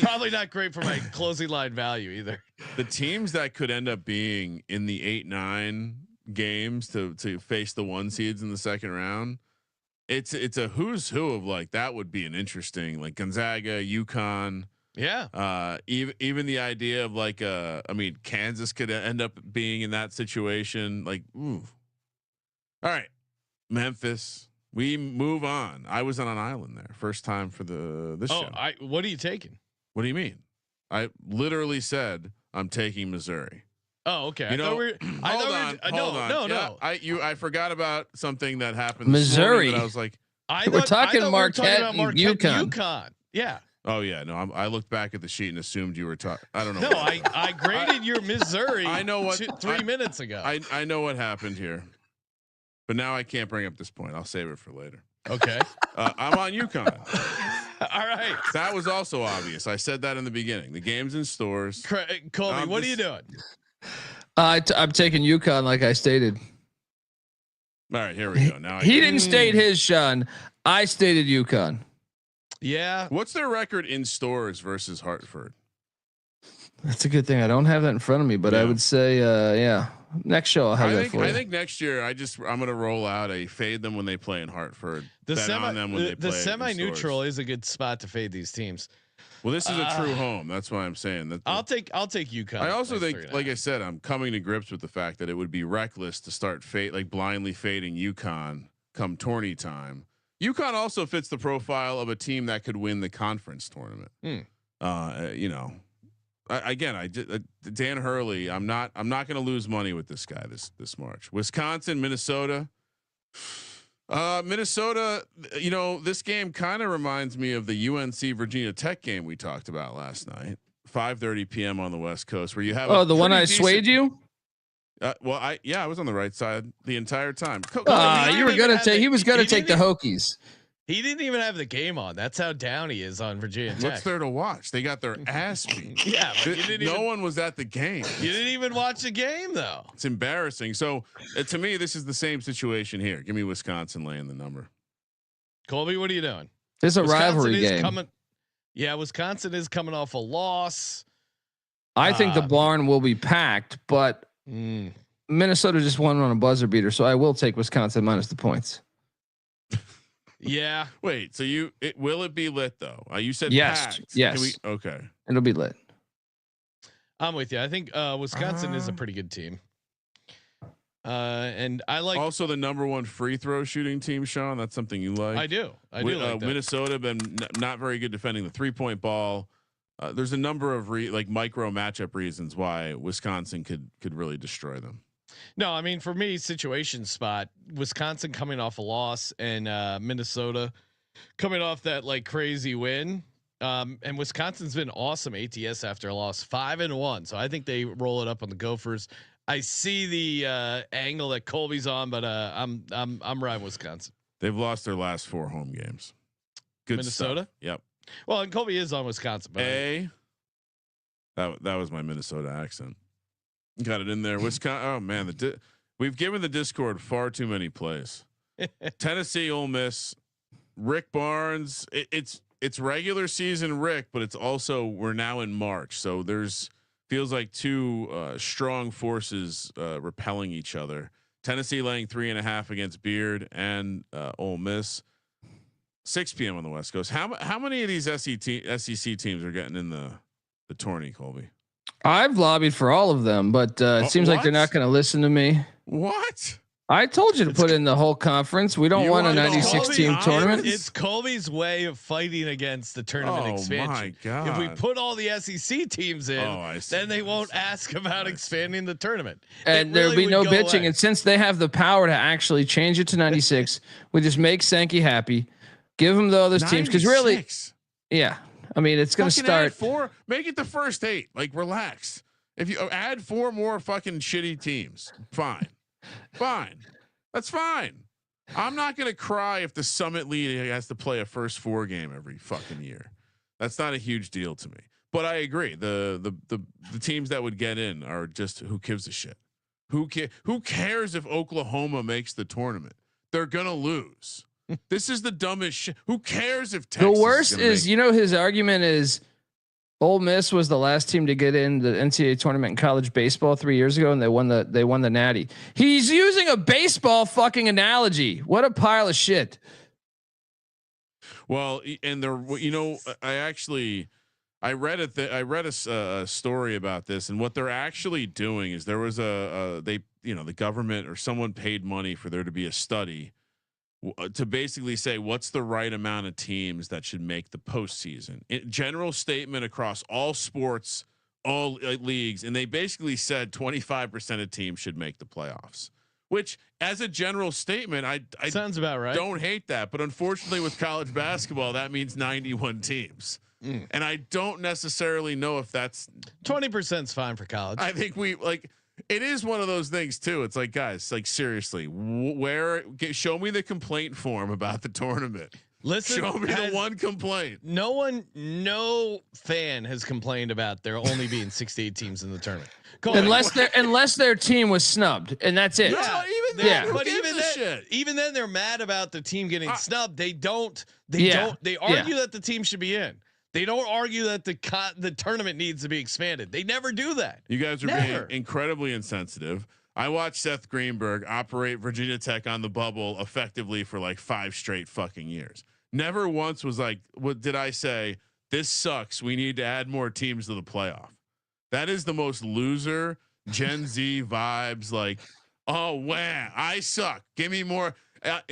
Probably not great for my closing line value either. The teams that could end up being in the 8-9 games to face the 1 seeds in the second round, it's a who's who of that would be an interesting Gonzaga, UConn. Yeah. Even the idea of Kansas could end up being in that situation. Ooh. All right, Memphis. We move on. I was on an island there, first time for this show. What are you taking? What do you mean? I literally said I'm taking Missouri. Oh, okay. Hold on. No. I forgot about something that happened. Missouri. I was like, we're talking Marquette and UConn. Yeah. Oh yeah, no. I looked back at the sheet and assumed you were talking. I don't know. No, I graded your Missouri. I know what 3 minutes ago. I know what happened here, but now I can't bring up this point. I'll save it for later. Okay. I'm on UConn. All right. That was also obvious. I said that in the beginning. The game's in stores. Colby, what are you doing? I'm taking UConn, like I stated. All right, here we go. Now he didn't state his, Sean. I stated UConn. Yeah. What's their record in stores versus Hartford? That's a good thing. I don't have that in front of me, but I would say, next show I'll have that for you. I think next year I'm going to roll out a fade them when they play in Hartford. The semi-neutral is a good spot to fade these teams. Well, this is a true home. That's why I'm saying that. I'll take UConn. I also think, like I said, I'm coming to grips with the fact that it would be reckless to start blindly fading UConn come tourney time. UConn also fits the profile of a team that could win the conference tournament. Dan Hurley. I'm not going to lose money with this guy this March. Wisconsin, Minnesota. Minnesota. This game kind of reminds me of the UNC Virginia Tech game we talked about last night, 5:30 p.m. on the West Coast, where you have the one I swayed you. I was on the right side the entire time. You were gonna take. He was gonna take the Hokies. He didn't even have the game on. That's how down he is on Virginia Tech. What's there to watch? They got their ass beat. Yeah, no one was at the game. You didn't even watch the game though. It's embarrassing. So to me, this is the same situation here. Give me Wisconsin laying the number. Colby, what are you doing? There's a rivalry game. Wisconsin is coming off a loss. I think the barn will be packed, but Minnesota just won on a buzzer beater, so I will take Wisconsin minus the points. Yeah. Wait. So will it be lit though? You said yes. packed. Yes. Okay. It'll be lit. I'm with you. I think Wisconsin is a pretty good team. And I like also the number 1 free throw shooting team. Sean, that's something you like. I do. I do like that. Minnesota been not very good defending the 3-point ball. there's a number of micro matchup reasons why Wisconsin could really destroy them. No, I mean, for me, situation spot, Wisconsin coming off a loss and Minnesota coming off that like crazy win. And Wisconsin's been awesome ATS after a loss, 5-1. So I think they roll it up on the Gophers. I see the angle that Colby's on, but I'm riding Wisconsin. They've lost their last 4 home games. Good Minnesota. Stuff. Yep. Well, and Colby is on Wisconsin. But that was my Minnesota accent. Got it in there. Wisconsin. Oh man, we've given the Discord far too many plays. Tennessee, Ole Miss, Rick Barnes. It's regular season Rick, but it's also we're now in March, so feels like two strong forces repelling each other. Tennessee laying 3.5 against Beard and Ole Miss. 6 p.m. on the West Coast. How many of these SEC teams are getting in the tourney, Colby? I've lobbied for all of them, but it seems like they're not going to listen to me. What? I told you to put in the whole conference. We don't want a 96 team tournament. It's Colby's way of fighting against the tournament expansion. My God. If we put all the SEC teams in, then they won't ask about expanding the tournament. And there'll be no bitching. Away. And since they have the power to actually change it to 96, we just make Sankey happy, give him the other teams. Cause really, yeah. I mean, it's going to start 4, make it the first 8, like relax. If you add 4 more fucking shitty teams, fine. That's fine. I'm not going to cry if the Summit lead has to play a first 4 game every fucking year. That's not a huge deal to me, but I agree. The teams that would get in are just, who gives a shit? Who cares if Oklahoma makes the tournament? They're going to lose. This is the dumbest shit. Who cares if Texas? The worst is his argument is Ole Miss was the last team to get in the NCAA tournament in college baseball 3 years ago, and they won the Natty. He's using a baseball fucking analogy. What a pile of shit. Well, and I read a story about this, and what they're actually doing is there was the government or someone paid money for there to be a study to basically say what's the right amount of teams that should make the postseason. General statement across all sports, all leagues, and they basically said 25% of teams should make the playoffs. Which, as a general statement, I sounds about right. Don't hate that, but unfortunately, with college basketball, that means 91 teams, and I don't necessarily know if that's 20% is fine for college. I think it is one of those things too. It's like, guys, like seriously, show me the complaint form about the tournament. Listen, show me the one complaint. No fan has complained about there only being 68 teams in the tournament. Unless their team was snubbed, and that's it. Yeah, even then they're mad about the team getting snubbed. They argue that the team should be in. They don't argue that the tournament needs to be expanded. They never do that. You guys are being incredibly insensitive. I watched Seth Greenberg operate Virginia Tech on the bubble effectively for like 5 straight fucking years. Never once was like, what did I say? This sucks. We need to add more teams to the playoff. That is the most loser Gen Z vibes. Like, oh, wow, I suck. Give me more.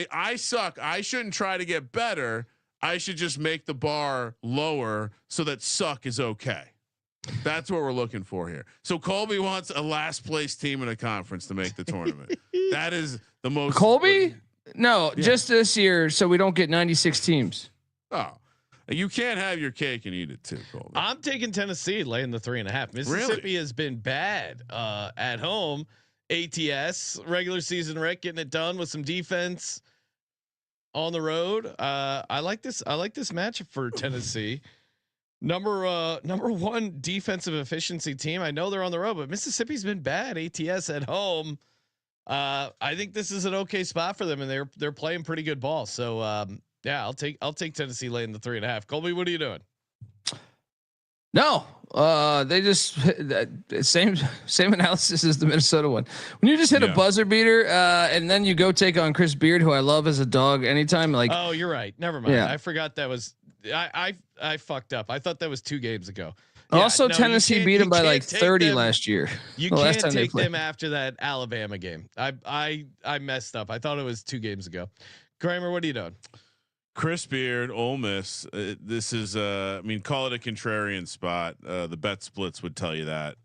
I suck. I shouldn't try to get better. I should just make the bar lower so that suck is okay. That's what we're looking for here. So Colby wants a last place team in a conference to make the tournament. That is the most. Colby? No, just this year, so we don't get 96 teams. Oh, you can't have your cake and eat it too, Colby. I'm taking Tennessee laying the 3.5. Mississippi has been bad at home. ATS regular season Rick getting it done with some defense. On the road, I like this matchup for Tennessee. Number 1 defensive efficiency team. I know they're on the road, but Mississippi's been bad. ATS at home. I think this is an okay spot for them, and they're playing pretty good ball. So I'll take Tennessee laying the 3.5. Colby, what are you doing? No, they just same analysis as the Minnesota one. When you just hit a buzzer beater, and then you go take on Chris Beard, who I love as a dog anytime. Like, oh, you're right. Never mind. Yeah. I forgot that was I fucked up. I thought that was 2 games ago. Also, Tennessee beat him by like 30 last year. You can't take them after that Alabama game. I messed up. I thought it was 2 games ago. Kramer, what are you doing? Chris Beard, Ole Miss. This is, I mean, call it a contrarian spot. The bet splits would tell you that.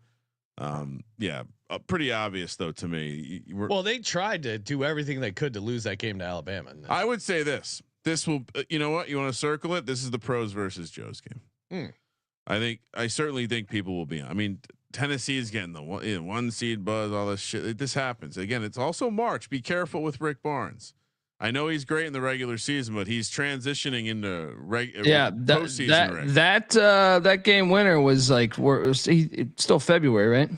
Yeah, pretty obvious though to me. Well, they tried to do everything they could to lose that game to Alabama. I would say this. This will, you know what? You want to circle it? This is the pros versus Joe's game. I certainly think people will be. I mean, Tennessee is getting the one seed buzz. All this shit. This happens again. It's also March. Be careful with Rick Barnes. I know he's great in the regular season, but he's transitioning into postseason. That game winner was like, it's still February, right?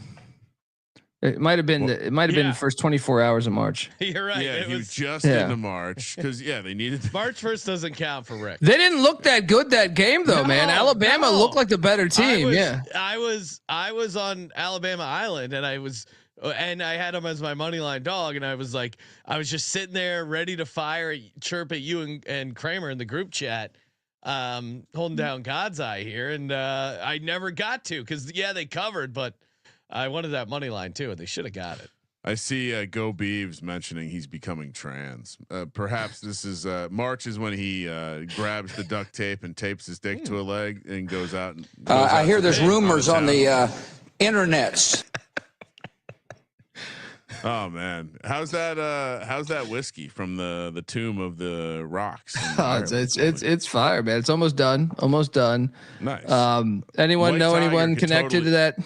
It might have been. It might have been the first 24 hours of March. You're right. Yeah, he was just into March because they needed March 1st doesn't count for Rick. They didn't look that good that game though, man. Alabama looked like the better team. I was on Alabama Island, and I had him as my money line dog, and I was just sitting there ready to chirp at you and Kramer in the group chat, holding down God's eye here, and I never got to because they covered, but I wanted that money line too, and they should have got it. I see Go Beeves mentioning he's becoming trans. Perhaps this is March is when he grabs the duct tape and tapes his dick to a leg and goes out. And I hear there's rumors on the internets. Oh man, how's that whiskey from the tomb of the rocks? It's fire, man. It's almost done. Nice. Anyone know anyone connected to that?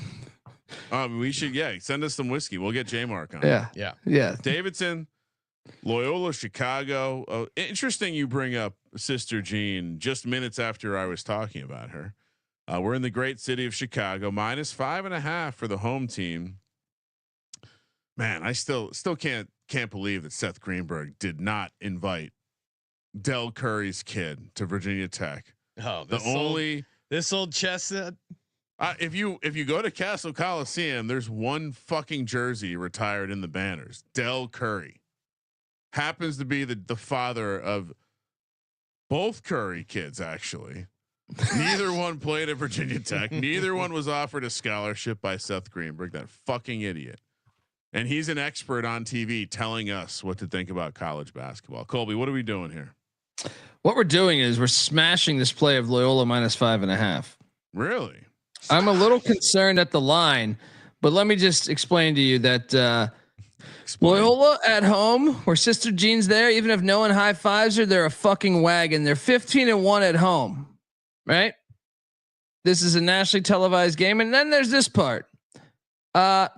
We should send us some whiskey. We'll get J-Mark on. Yeah. Davidson, Loyola, Chicago. Interesting you bring up Sister Jean just minutes after I was talking about her. We're in the great city of Chicago, -5.5 for the home team. Man, I still can't believe that Seth Greenberg did not invite Del Curry's kid to Virginia Tech. Oh, this old chestnut. If you go to Castle Coliseum, there's one fucking jersey retired in the banners. Del Curry happens to be the father of both Curry kids. Actually, neither one played at Virginia Tech. Neither one was offered a scholarship by Seth Greenberg. That fucking idiot. And he's an expert on TV telling us what to think about college basketball. Colby, what are we doing here? What we're doing is we're smashing this play of Loyola -5.5. Really? I'm a little concerned at the line, but let me just explain to you that Loyola at home, where Sister Jean's there, even if no one high fives her, they're a fucking wagon. They're 15-1 at home, right? This is a nationally televised game, and then there's this part.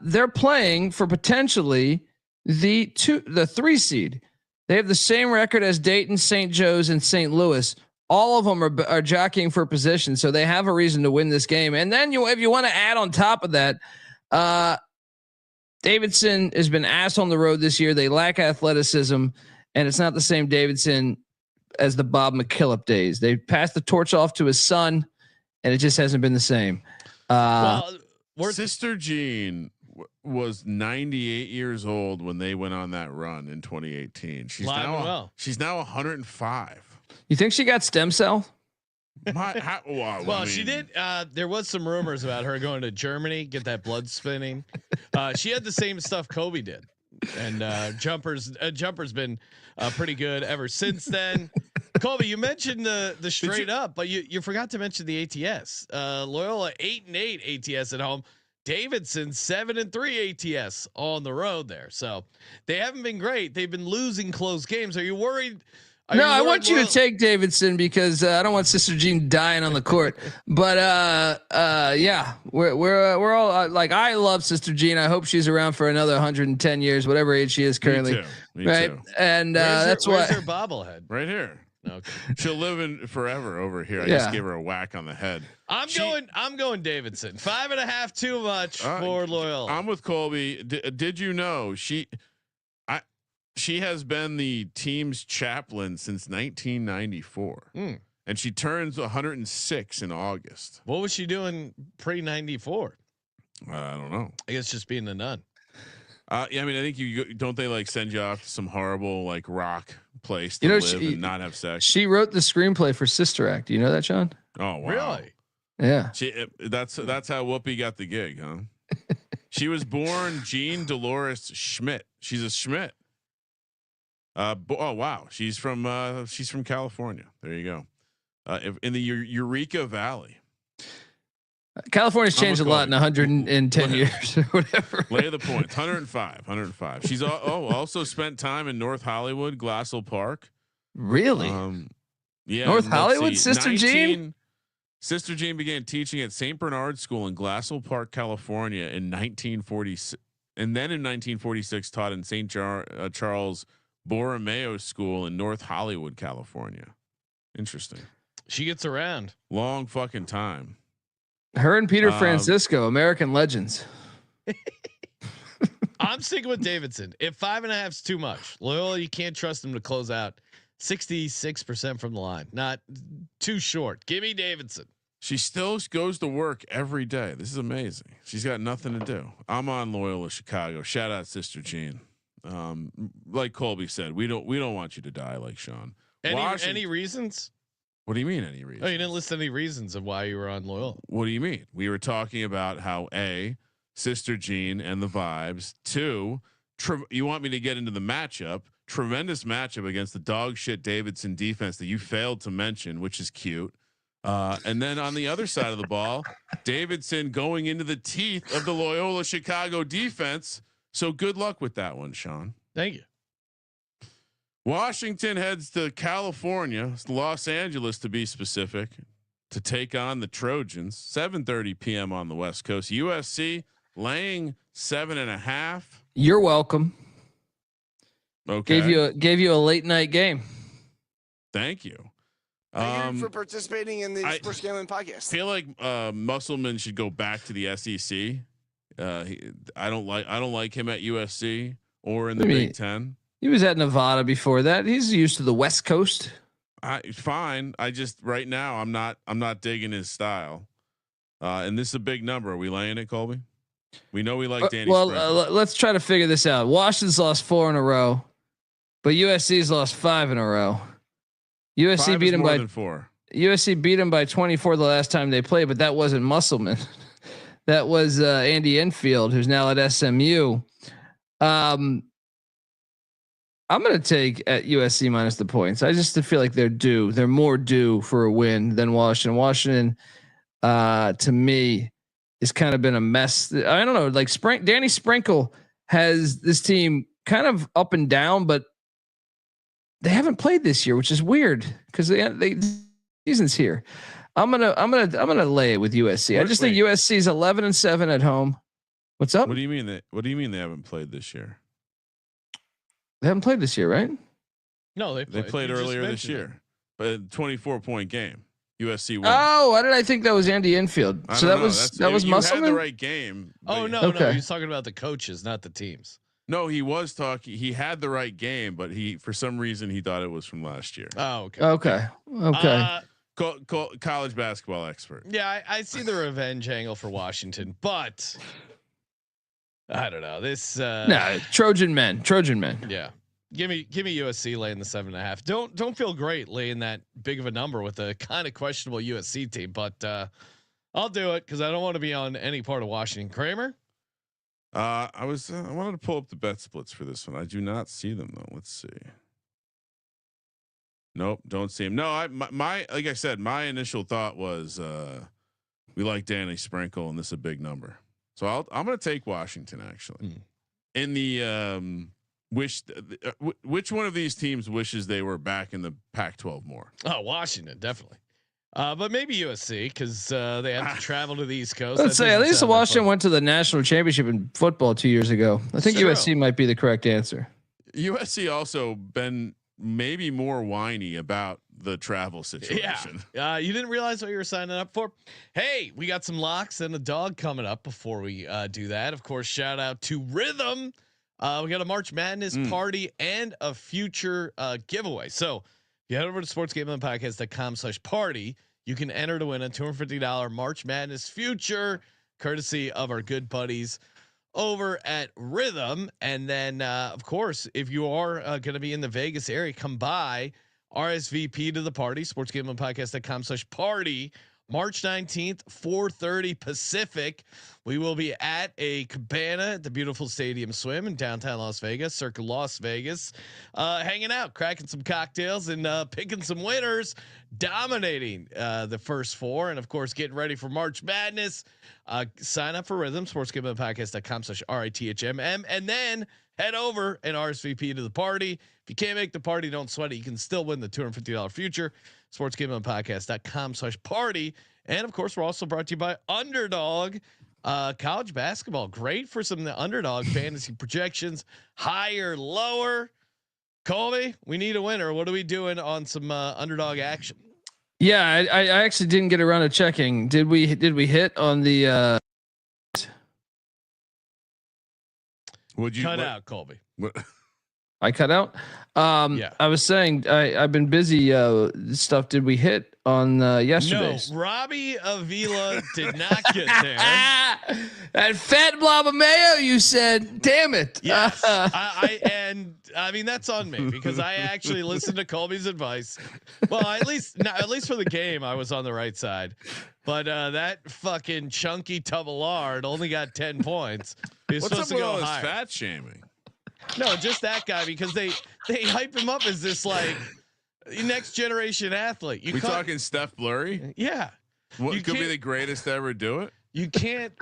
They're playing for potentially the 3 seed. They have the same record as Dayton, St. Joe's, and St. Louis. All of them are jockeying for position, so they have a reason to win this game. And then if you want to add on top of that, Davidson has been ass on the road this year. They lack athleticism, and it's not the same Davidson as the Bob McKillop days. They passed the torch off to his son, and it just hasn't been the same. Sister Jean was 98 years old when they went on that run in 2018. She's now 105. You think she got stem cell? She did. There was some rumors about her going to Germany, get that blood spinning. She had the same stuff Kobe did, and Jumper's been pretty good ever since then. Colby, you mentioned the straight up, but you forgot to mention the ATS. Loyola 8-8 ATS at home. Davidson 7-3 ATS on the road there. So they haven't been great. They've been losing close games. Are you worried? No, I want you to take Davidson because I don't want Sister Jean dying on the court. But we're all like, I love Sister Jean. I hope she's around for another 110 years, whatever age she is currently. Me right. too. And that's why. Where's her bobblehead? Right here. Okay. She'll live in forever over here. I just gave her a whack on the head. I'm going Davidson. 5.5 too much for Loyola. I'm with Colby. Did you know she has been the team's chaplain since 1994, and she turns 106 in August. What was she doing pre-94? I don't know. I guess just being a nun. I mean, I think don't they like send you off to some horrible like rock place to live and not have sex? She wrote the screenplay for Sister Act. Do you know that, Sean? Oh wow. Really? Yeah. That's how Whoopi got the gig, huh? She was born Jean Dolores Schmidt. She's a Schmidt. Oh wow, she's from California. There you go. In the Eureka Valley. California's changed a lot in 110 years or whatever. Lay the points. 105. She's also spent time in North Hollywood, Glassell Park. Really? Yeah. North Hollywood, Sister Jean. Sister Jean began teaching at St. Bernard School in Glassell Park, California in 1946. And then in 1946 taught in St. Charles Borromeo School in North Hollywood, California. Interesting. She gets around. Long fucking time. Her and Peter Francisco, American legends. I'm sticking with Davidson. If 5.5 is too much, Loyola, you can't trust them to close out 66% from the line. Not too short. Give me Davidson. She still goes to work every day. This is amazing. She's got nothing to do. I'm on Loyola Chicago. Shout out Sister Jean. Like Colby said, we don't want you to die like Sean. Any reasons? What do you mean any reasons? Oh, you didn't list any reasons of why you were on Loyola. What do you mean? We were talking about how Sister Jean and the vibes. 2, you want me to get into the matchup. Tremendous matchup against the dog shit Davidson defense that you failed to mention, which is cute. And then on the other side of the ball, Davidson going into the teeth of the Loyola Chicago defense. So good luck with that one, Sean. Thank you. Washington heads to California, Los Angeles to be specific, to take on the Trojans. 7:30 p.m. on the West Coast. USC laying 7.5. You're welcome. Okay. Gave you a late night game. Thank you. Thank you for participating in the Sports Gambling Podcast. I feel like Musselman should go back to the SEC. I don't like him at USC or in the Big Ten. He was at Nevada before that. He's used to the West Coast. Fine. I just right now I'm not digging his style. And this is a big number. Are we laying it, Colby? We know we like Danny. Let's try to figure this out. Washington's lost 4 in a row, but USC's lost 5 in a row. USC beat him by 4. USC beat him by 24 the last time they played, but that wasn't Musselman. That was Andy Enfield, who's now at SMU. I'm going to take at USC minus the points. I just feel like they're due. They're more due for a win than Washington. Washington, to me, has kind of been a mess. I don't know. Like Danny Sprinkle has this team kind of up and down, but they haven't played this year, which is weird because they season's here. I'm gonna lay it with USC. I just think USC is 11-7 at home. What's up? What do you mean they haven't played this year? They haven't played this year, right? No, they played earlier this year, but a 24-point game. USC won. Oh, why did I think that was Andy Enfield? So that was Musselman. Had the right game. Oh no, no, he's talking about the coaches, not the teams. No, he was talking. He had the right game, but for some reason he thought it was from last year. Oh, okay. College basketball expert. Yeah, I see the revenge angle for Washington, but I don't know this. Trojan men. Yeah, give me USC laying the 7.5. Don't feel great laying that big of a number with a kind of questionable USC team, but I'll do it because I don't want to be on any part of Washington. Kramer. I wanted to pull up the bet splits for this one. I do not see them though. Let's see. Nope, don't see him. No, my like I said, my initial thought was we like Danny Sprinkle and this is a big number. So I'm going to take Washington actually. In the which one of these teams wishes they were back in the Pac-12 more? Oh, Washington definitely. But maybe USC because they have to travel to the East Coast. Let's say at least Washington went to the national championship in football 2 years ago. I think USC might be the correct answer. USC also been maybe more whiny about the travel situation. Yeah. You didn't realize what you were signing up for. Hey, we got some locks and a dog coming up before we do that. Of course, shout out to Rhythm. We got a March Madness party and a future giveaway. So if you head over to sportsgamblingpodcast.com/party, you can enter to win a $250 March Madness future, courtesy of our good buddies over at Rhythm. And then, of course, if you are going to be in the Vegas area, come by, RSVP to the party, sportsgamblingpodcast.com/party March 19th, 4:30 Pacific. We will be at a cabana at the beautiful Stadium Swim in downtown Las Vegas, circa Las Vegas, hanging out, cracking some cocktails, and picking some winners, dominating the first four, and of course getting ready for March Madness. Sign up for Rhythm, sportsgamblingpodcast.com/RITHMM, and then head over and RSVP to the party. If you can't make the party, don't sweat it. You can still win the $250 future. sportsgamblingpodcast.com/party. And of course, we're also brought to you by Underdog. College basketball, great for some of the Underdog fantasy projections, higher, lower. Colby, we need a winner. What are we doing on some Underdog action? Yeah, I actually didn't get around to checking. Did we hit on the? Would you cut out, Colby? I cut out. Yeah. I was saying I've been busy. Stuff. Did we hit on yesterday's? No, Robbie Avila did not get there. That fat blob of mayo, you said. Damn it. Yes, I mean that's on me because I actually listened to Colby's advice. Well, at least for the game, I was on the right side. But that fucking chunky tub of lard only got 10 points. He's What's supposed up to with go all this higher. fat shaming? No, just that guy because they hype him up as this like next generation athlete. We talking Steph Blurry? Yeah. What could be the greatest to ever do it? You can't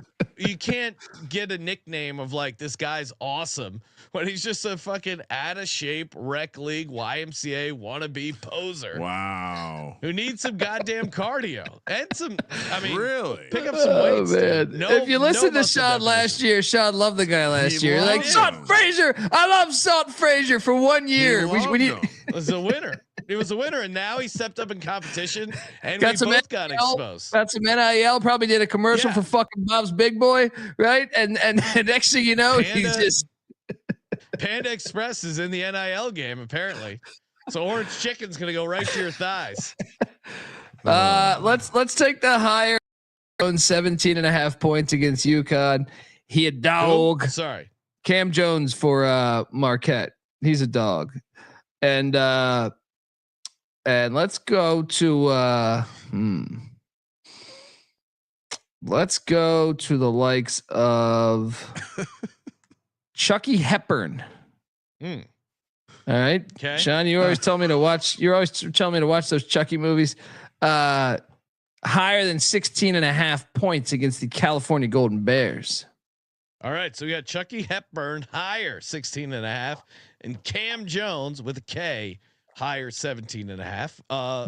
get a nickname of like this guy's awesome when he's just a fucking out of shape rec league YMCA wannabe poser. Wow. Who needs some goddamn cardio and some? I mean, really pick up some weights. Man. No, if you listen to muscle Sean definition. last year, Sean loved the guy last He year. Like loved Salt him. Frazier, I love Salt Frazier for 1 year. We need. It was a winner. He was a winner, and now he stepped up in competition, and Got we some both got NIL, exposed. Got some NIL. Probably did a commercial for fucking Bob's Big Boy, right? And next thing you know, he's just Panda Express is in the NIL game apparently. So Orange Chicken's gonna go right to your thighs. Let's take the higher. 17.5 points against Yukon. He a dog. Ooh, sorry, Cam Jones for Marquette. He's a dog, and let's go to let's go to the likes of Chucky Hepburn. All right, okay. Sean, you always tell me to watch. You're always telling me to watch those Chucky movies. Higher than 16.5 points against the California Golden Bears. All right, so we got Chucky Hepburn higher 16.5, and Cam Jones with a K higher 17.5.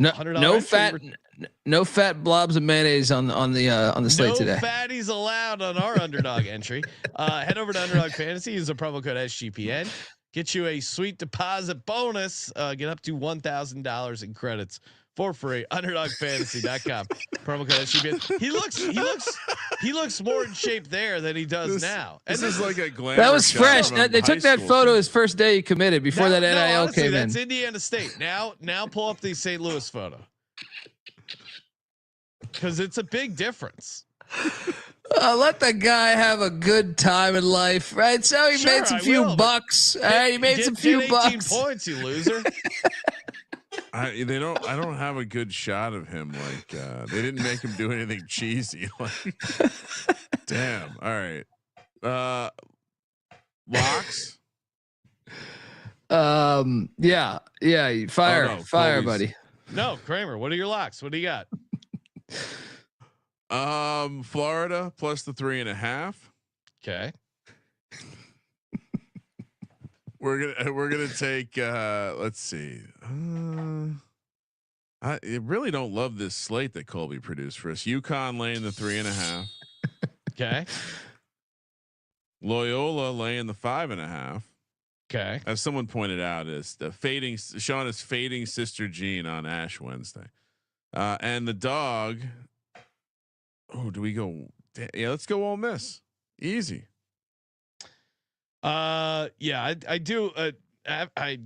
No fat blobs of mayonnaise on the slate today. No fatties allowed on our Underdog entry. Head over to Underdog Fantasy. Use the promo code SGPN. Get you a sweet deposit bonus. Get up to $1,000 in credits for free. UnderdogFantasy.com. Promo code SGPN. He looks more in shape there than he does now. And this is like a glamour. That was shot fresh. from They took that high photo school. his first day he committed before that NIL honestly, came that's in. Indiana State. Now pull up the St. Louis photo. Because it's a big difference. Let the guy have a good time in life, right? So he made some few bucks. All right, he made some few 18 bucks. points, you loser. I don't have a good shot of him. Like they didn't make him do anything cheesy. Like, damn. All right. Locks. Yeah. Fire, Colby's. buddy. No, Kramer. What are your locks? What do you got? Florida plus the 3.5. Okay. We're gonna take. Let's see. I really don't love this slate that Colby produced for us. Yukon laying the 3.5. Okay. Loyola laying the 5.5. Okay. As someone pointed out, is the fading. Sean is fading Sister Jean on Ash Wednesday, and the dog. Oh, do we go? Yeah, let's go Ole Miss. Easy. Yeah, I do. I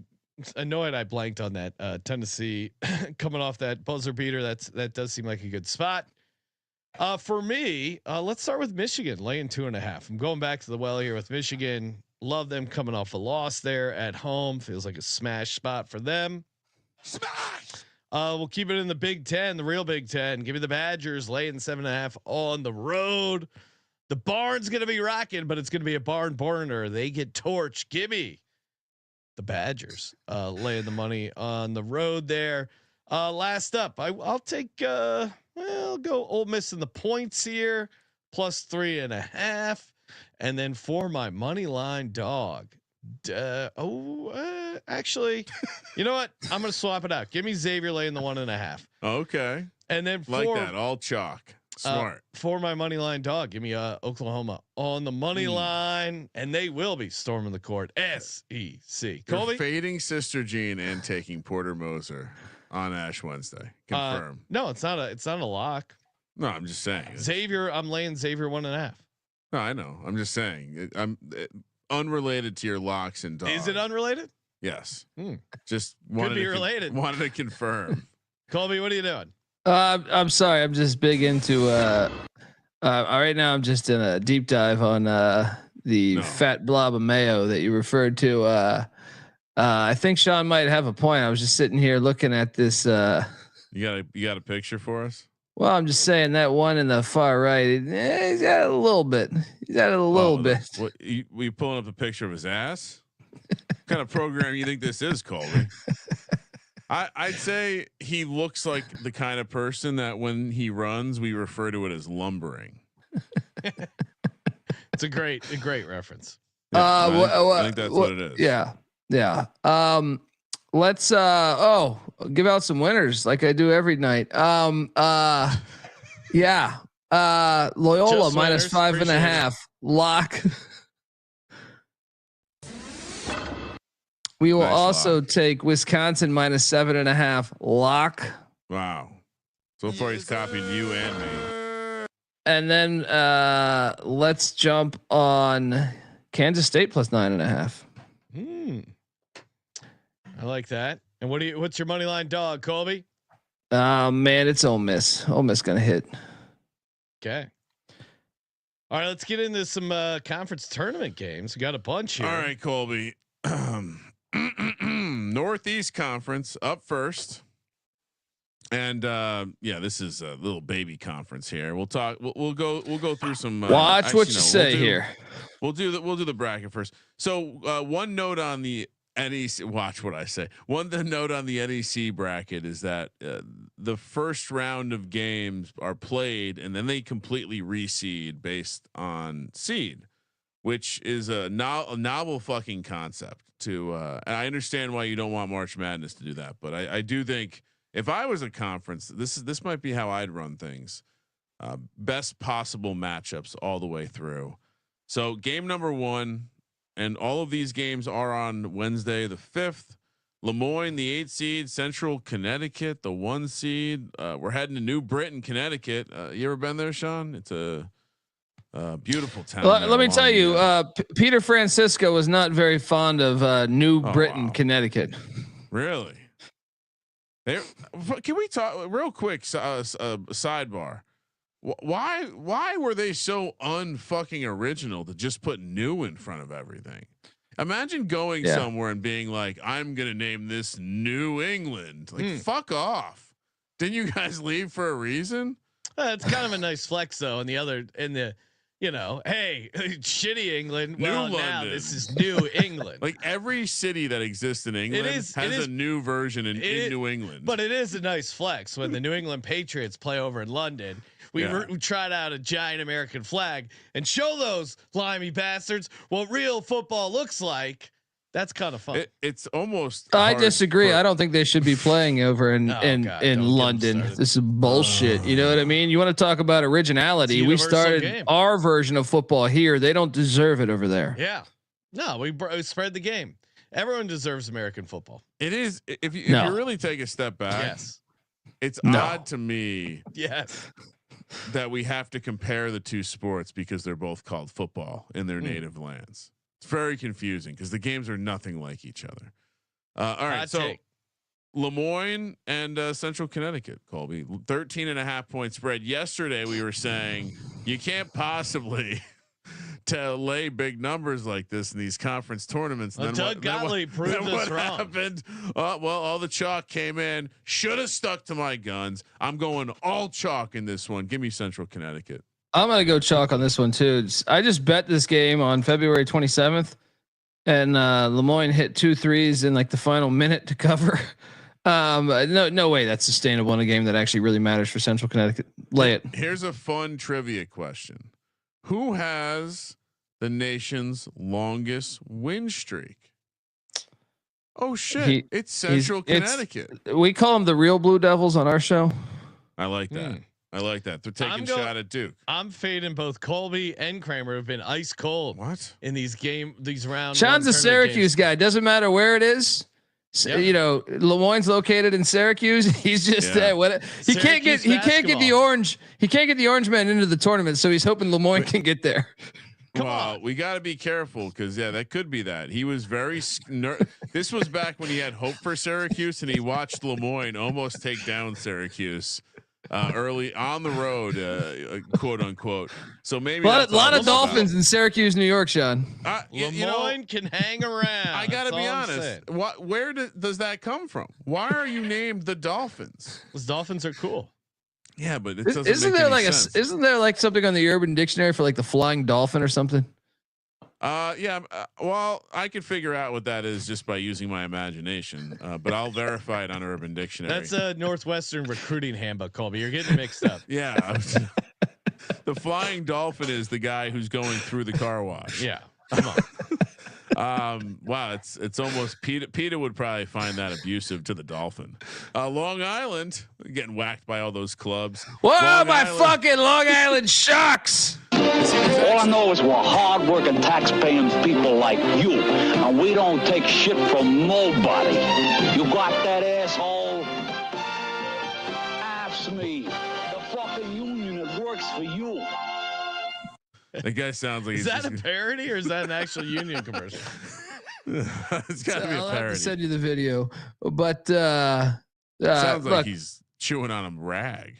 annoyed I blanked on that. Tennessee coming off that buzzer beater. That does seem like a good spot. For me, let's start with Michigan laying 2.5. I'm going back to the well here with Michigan. Love them coming off a loss there at home. Feels like a smash spot for them. Smash. We'll keep it in the Big Ten, the real Big Ten. Give me the Badgers laying 7.5 on the road. The barn's gonna be rocking, but it's gonna be a barn burner. They get torched. Give me the Badgers laying the money on the road there. Last up, I'll take. I'll go Ole Miss in the points here, +3.5, and then for my money line dog. Actually, you know what? I'm gonna swap it out. Give me Xavier laying the 1.5. Okay, and then like that, all chalk. Smart. For my money line dog, give me Oklahoma on the money line, and they will be storming the court. SEC. Colby fading Sister Jean and taking Porter Moser on Ash Wednesday. Confirm. No, it's not a lock. No, I'm just saying. Xavier, I'm laying Xavier 1.5. No, I know. I'm just saying. I'm unrelated to your locks and dogs. Is it unrelated? Yes. Just wanted could be related. Wanted to confirm. Colby, what are you doing? I'm sorry. I'm just big into. Right now, I'm just in a deep dive on the fat blob of mayo that you referred to. I think Sean might have a point. I was just sitting here looking at this. You got a picture for us? Well, I'm just saying that one in the far right. He's got a little bit. He's got a little bit. What you pulling up a picture of his ass? What kind of program you think this is, Colby? I'd say he looks like the kind of person that when he runs, we refer to it as lumbering. It's a great reference. I think that's what it is. Yeah. Let's give out some winners like I do every night. Loyola -5.5 lock. We will also take Wisconsin -7.5 lock. Wow. So far he's copied you and me. And then let's jump on Kansas State +9.5. I like that. And what's your money line dog, Colby? Man, it's Ole Miss. Ole Miss gonna hit. Okay. All right, let's get into some conference tournament games. We got a bunch here. All right, Colby. Northeast Conference up first. And this is a little baby conference here. We'll talk. We'll go through some. Watch what you say here. We'll do the bracket first. So one note on the NEC. Watch what I say. The note on the NEC bracket is that the first round of games are played and then they completely reseed based on seed, which is a novel fucking concept. And I understand why you don't want March Madness to do that, but I do think. If I was a conference, this might be how I'd run things. Best possible matchups all the way through. So game number 1, and all of these games are on Wednesday the 5th. Lemoyne, the 8 seed, Central Connecticut, the 1 seed. We're heading to New Britain, Connecticut. You ever been there, Sean? It's a beautiful town. Let me tell you, Peter Francisco was not very fond of New Britain, Connecticut. Really? Can we talk real quick? Sidebar. Why were they so unfucking original to just put new in front of everything? Imagine going somewhere and being like, I'm going to name this New England. Like, fuck off. Didn't you guys leave for a reason? It's kind of a nice flex though. Hey, shitty England. Well, now this is New England. Like every city that exists in England has a new version in New England. But it is a nice flex when the New England Patriots play over in London. We tried out a giant American flag and show those limey bastards what real football looks like. That's kind of fun. It's almost. I disagree. I don't think they should be playing over in London. This is bullshit. You know what I mean? You want to talk about originality? We started our version of football here. They don't deserve it over there. Yeah. No, we spread the game. Everyone deserves American football. It is. If you really take a step back, yes, it's odd to me. Yes. That we have to compare the two sports because they're both called football in their native lands. It's very confusing because the games are nothing like each other. All right. So Lemoyne and Central Connecticut, Colby, 13.5 point spread. Yesterday we were saying you can't possibly lay big numbers like this in these conference tournaments. And Doug Gottlieb proved then us what wrong. happened? Well, all the chalk came in. Should have stuck to my guns. I'm going all chalk in this one. Give me Central Connecticut. I'm gonna go chalk on this one too. I just bet this game on February 27th, and Lemoyne hit 2 threes in like the final minute to cover. No way that's sustainable in a game that actually really matters for Central Connecticut. Lay it. Here's a fun trivia question. Who has the nation's longest win streak? Oh shit. It's Central Connecticut. We call them the real Blue Devils on our show. I like that. I like that. They're taking shot at Duke. I'm fading both Colby and Kramer have been ice cold. What in these rounds? Sean's a Syracuse guy. Doesn't matter where it is. So, you know, Lemoyne's located in Syracuse. He's just he can't get the orange. He can't get the orange man into the tournament. So he's hoping Lemoyne can get there. Come on. We got to be careful because that could be that. He was very. This was back when he had hope for Syracuse, and he watched Lemoyne almost take down Syracuse early on the road, quote unquote. So maybe a lot of Dolphins in Syracuse, New York, Sean. Lemoyne can hang around. I gotta be honest. Where does that come from? Why are you named the Dolphins? Those Dolphins are cool. Yeah, but it doesn't. Isn't there like something on the Urban Dictionary for like the flying dolphin or something? Well, I could figure out what that is just by using my imagination, but I'll verify it on Urban Dictionary. That's a Northwestern recruiting handbook, Colby. You're getting mixed up. Yeah. The flying dolphin is the guy who's going through the car wash. Yeah. Come on. Wow. It's almost Peter would probably find that abusive to the dolphin. Long Island getting whacked by all those clubs. Whoa, fucking Long Island Sharks. All I know is we're hard-working, tax-paying people like you, and we don't take shit from nobody. You got that, asshole? Ask me. The fucking union that works for you. That guy sounds like. Is that a parody or is that an actual union commercial? It's got to be a parody. I'll have to send you the video, but sounds like he's chewing on a rag.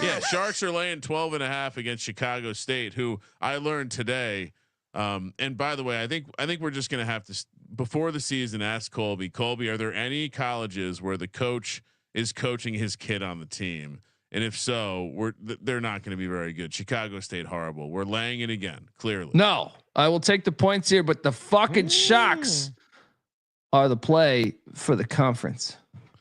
Yeah, Sharks are laying 12.5 against Chicago State, who I learned today. And by the way, I think we're just going to have to before the season ask Colby. Colby, are there any colleges where the coach is coaching his kid on the team? And if so, they're not going to be very good. Chicago State horrible. We're laying it again. Clearly, no. I will take the points here, but the fucking Sharks are the play for the conference.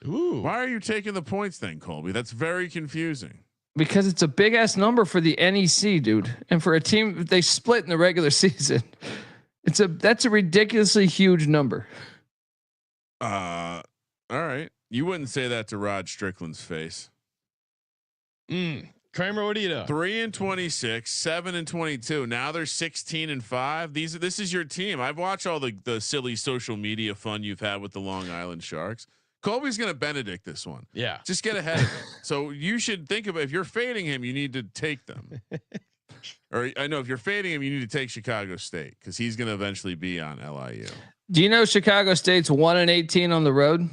Ooh. Why are you taking the points then, Colby? That's very confusing. Because it's a big ass number for the NEC, dude, and for a team they split in the regular season, that's a ridiculously huge number. All right, you wouldn't say that to Rod Strickland's face. Kramer, what do you know? 3-26, 7-22. Now they're 16-5. This is your team. I've watched all the silly social media fun you've had with the Long Island Sharks. Colby's going to Benedict this one. Yeah. Just get ahead of him. So you should think about if you're fading him, you need to take them. Or I know if you're fading him, you need to take Chicago State because he's going to eventually be on LIU. Do you know Chicago State's 1-18 on the road?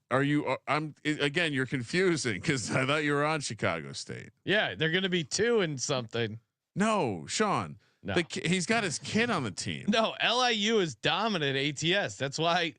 Are you? Again. You're confusing because I thought you were on Chicago State. Yeah, they're going to be 2-something. No, Sean. No. He's got his kid on the team. No, LIU is dominant ATS. That's why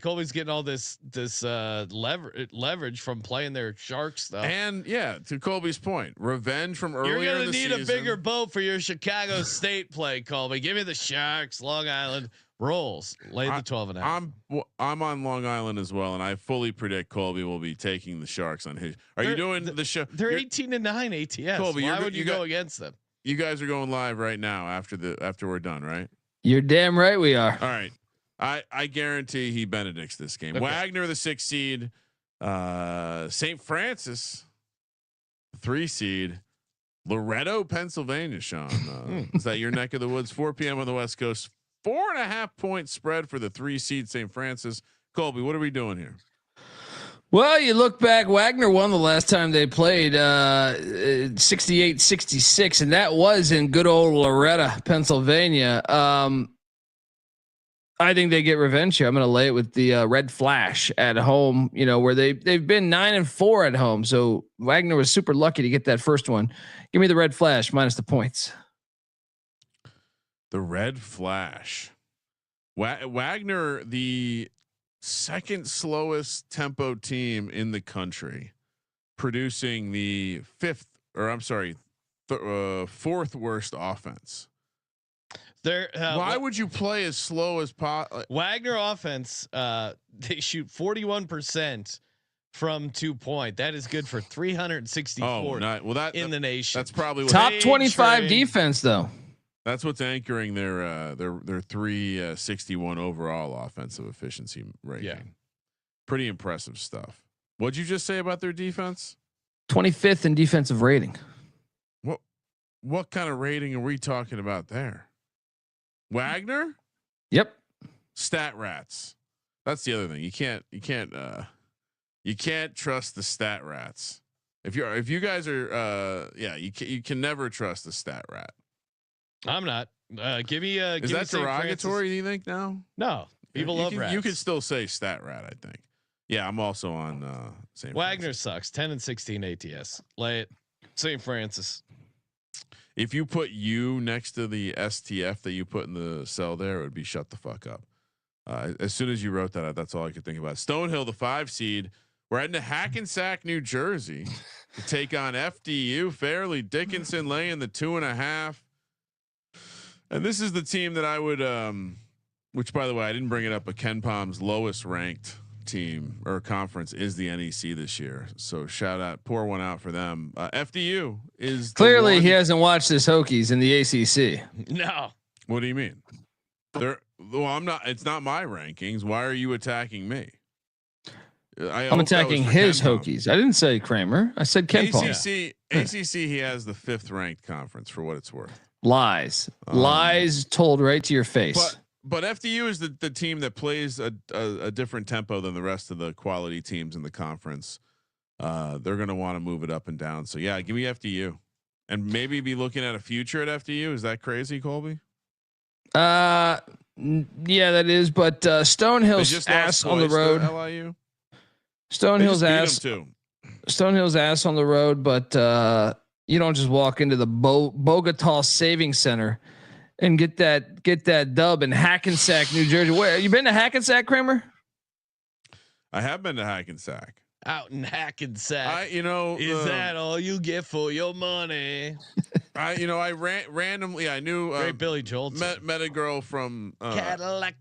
Colby's getting all this leverage from playing their Shark stuff. And yeah, to Colby's point, revenge from earlier. You're going to need a bigger boat for your Chicago State play, Colby. Give me the Sharks, Long Island rolls. Lay the 12.5. I'm on Long Island as well, and I fully predict Colby will be taking the Sharks on his. Are you doing the show? They're 18-9 ATS. Colby, why would you go against them? You guys are going live right now after we're done, right? You're damn right we are. All right. I guarantee he Benedicts this game. Okay. Wagner, the 6th seed, St. Francis, 3 seed, Loretto, Pennsylvania. Sean, is that your neck of the woods? 4 p.m. on the West Coast. 4.5 point spread for the 3 seed St. Francis. Colby, what are we doing here? Well, you look back, Wagner won the last time they played 68-66, and that was in good old Loretto, Pennsylvania. I think they get revenge here. I'm going to lay it with the Red Flash at home, where they've been 9-4 at home. So Wagner was super lucky to get that first one. Give me the Red Flash minus the points. The Red Flash. Wagner, the second slowest tempo team in the country, producing the fourth worst offense. Why would you play as slow as Wagner offense? They shoot 41% from 2-point. That is good for 364. In the nation. That's probably top 25 defense though. That's what's anchoring their 361 overall offensive efficiency rating. Yeah. Pretty impressive stuff. What'd you just say about their defense? 25th in defensive rating. What kind of rating are we talking about there? Wagner? Yep. Stat rats. That's the other thing. You can't trust the stat rats. If you guys are you can never trust the stat rat. I'm not. Give me is that derogatory? Do you think now? No, people love rats. You could still say stat rat. I think. Yeah, I'm also on St. Wagner sucks. 10 and 16 ATS. Lay it. St. Francis. If you put U next to the STF that you put in the cell there, it would be shut the fuck up. As soon as you wrote that out, that's all I could think about. Stonehill, the 5 seed. We're heading to Hackensack, New Jersey to take on FDU. Fairleigh Dickinson laying the 2.5. And this is the team that I would, which by the way, I didn't bring it up, but Ken Palm's lowest ranked team or conference is the NEC this year. So shout out, pour one out for them. FDU is clearly he hasn't watched his Hokies in the ACC. No. What do you mean? I'm not. It's not my rankings. Why are you attacking me? I'm attacking his Hokies. I didn't say Kramer. I said Ken Palm. ACC. He has the 5th ranked conference for what it's worth. Lies told right to your face. But FDU is the team that plays a different tempo than the rest of the quality teams in the conference. They're going to want to move it up and down. So yeah, give me FDU, and maybe be looking at a future at FDU. Is that crazy, Colby? Yeah, that is. But Stonehill's ass on the road. LIU. Stonehill's ass on the road, but you don't just walk into the Bogota Savings Center and get that dub in Hackensack, New Jersey. Where you been to Hackensack, Kramer? I have been to Hackensack. Out in Hackensack. Is that all you get for your money? I randomly. I knew great Billy Joel. Met a girl from Cadillac.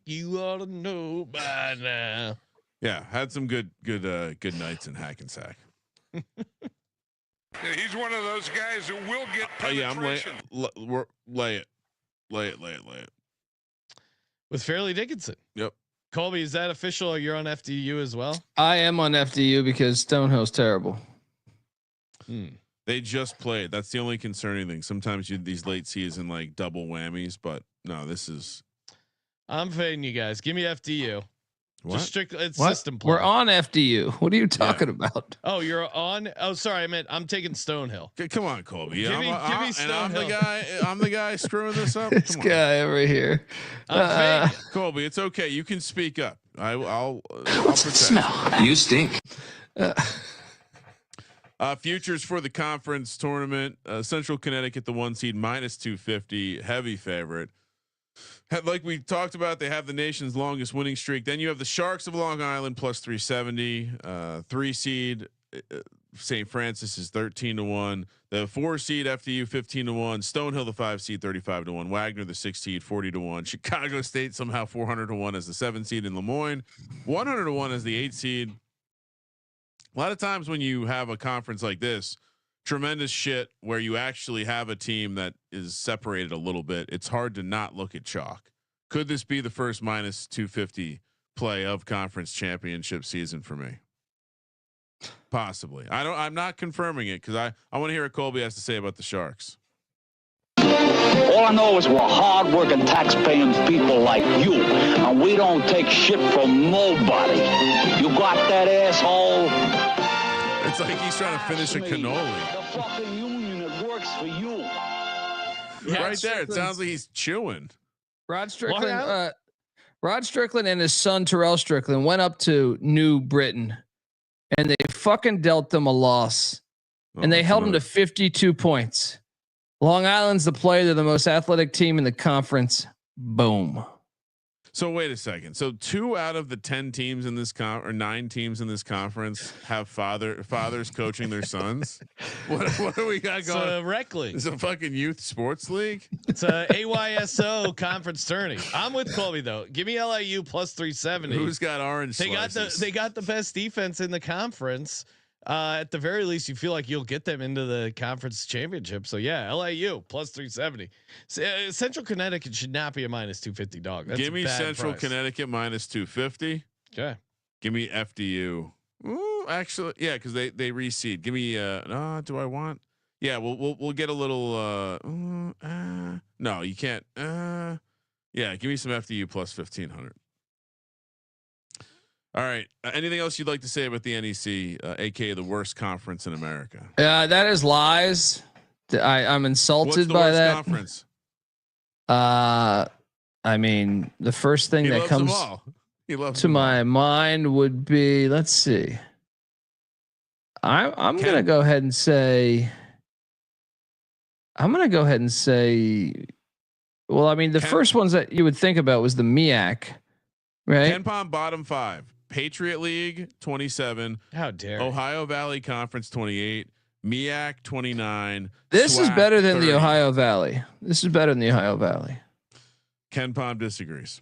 You ought to know by now. Yeah, had some good nights in Hackensack. He's one of those guys who will get penetration. I'm lay it. With Fairleigh Dickinson. Yep. Colby, is that official? You're on FDU as well? I am on FDU because Stonehill's terrible. They just played. That's the only concerning thing. Sometimes these late season like double whammies, but no, this is. I'm fading you guys. Give me FDU. What? Just strictly it's system play. We're on FDU. What are you talking about? Oh, you're on. Oh, sorry. I'm taking Stonehill. Come on, Colby. Give me Stonehill. I'm the guy screwing this up. This guy over here. Colby, it's okay. You can speak up. I'll protect you. You stink. Futures for the conference tournament. Central Connecticut, the 1 seed, -250, heavy favorite. Like we talked about, they have the nation's longest winning streak. Then you have the Sharks of Long Island +370. 3 seed St. Francis is 13-1. The 4 seed FDU 15-1. Stonehill the 5 seed 35-1. Wagner the 6 seed 40-1. Chicago State somehow 400-1 as the 7 seed in Lemoyne. 100-1 as the 8 seed. A lot of times when you have a conference like this, tremendous shit where you actually have a team that is separated a little bit, it's hard to not look at chalk. Could this be the first -250 play of conference championship season for me? Possibly. I'm not confirming it because I want to hear what Colby has to say about the Sharks. All I know is we're hard-working, tax-paying people like you, and we don't take shit from nobody. You got that, asshole? It's like he's trying to finish a cannoli. The fucking union, it works for you. Right there. It sounds like he's chewing. Rod Strickland and his son Terrell Strickland went up to New Britain, and they fucking dealt them a loss, and they held them to 52 points. Long Island's the player; they're the most athletic team in the conference. Boom. So wait a second. So 2 out of the 10 teams in this or 9 teams in this conference have fathers coaching their sons. What do we got going? It's a rec league. It's a fucking youth sports league. It's a AYSO conference tourney. I'm with Colby though. Give me LIU plus 370. Who's got orange? They got the best defense in the conference. At the very least, you feel like you'll get them into the conference championship. So yeah, LIU plus 370. Central Connecticut should not be a minus 250 dog. That's Give me Central price. Connecticut minus 250. Okay. Give me FDU. Ooh, actually, yeah, because they reseed. Give me do I want? Yeah, we'll get a little. No, you can't. Yeah, give me some FDU plus 1500. All right. Anything else you'd like to say about the NEC, aka the worst conference in America? That is lies. I'm insulted by that conference. I mean, the first thing that comes to my mind would be, let's see. I'm gonna go ahead and say. Well, I mean, the first ones that you would think about was the MEAC, right? KenPom bottom 5. Patriot League 27. How dare Ohio Valley Conference 28. MEAC 29. This SWAC is better than 30. the Ohio Valley. This is better than the Ohio Valley. KenPom disagrees.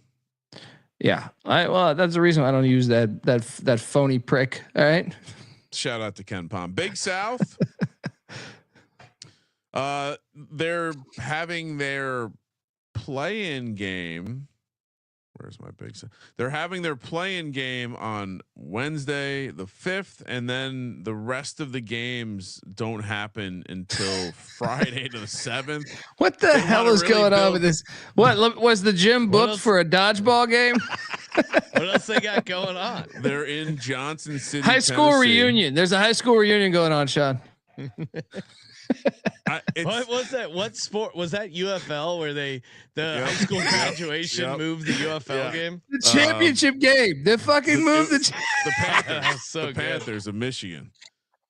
Yeah, well, that's the reason I don't use that phony prick. All right. Shout out to KenPom. Big South. They're having their play-in game. Where's my Big South? They're having their play-in game on Wednesday the 5th, and then the rest of the games don't happen until Friday to the 7th. What the hell is going on with this? What was the gym booked for a dodgeball game? What else they got going on? They're in Johnson City, high school Tennessee. reunion. There's a high school reunion going on, Sean. What was that? What sport was that? UFL where the high school graduation moved the UFL game? The championship game. They fucking moved the Panthers. So the Panthers of Michigan.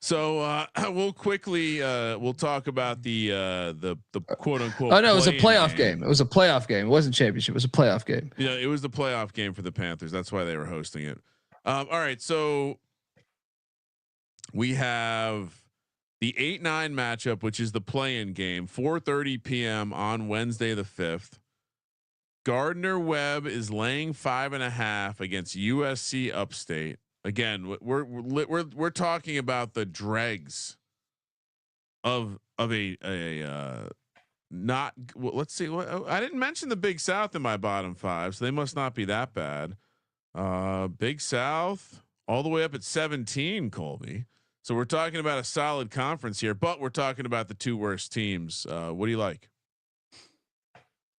So we'll quickly we'll talk about the quote unquote. Oh no, it was a playoff game. It was a playoff game. It wasn't championship. It was a playoff game. Yeah, it was the playoff game for the Panthers. That's why they were hosting it. All right, so we have the 8-9 matchup, which is the play-in game, 4:30 p.m. on Wednesday the 5th. Gardner Webb is laying 5.5 against USC Upstate. Again, we're talking about the dregs of a not. Well, let's see. I didn't mention the Big South in my bottom 5, so they must not be that bad. Big South all the way up at 17, Colby. So we're talking about a solid conference here, but we're talking about the 2 worst teams. What do you like?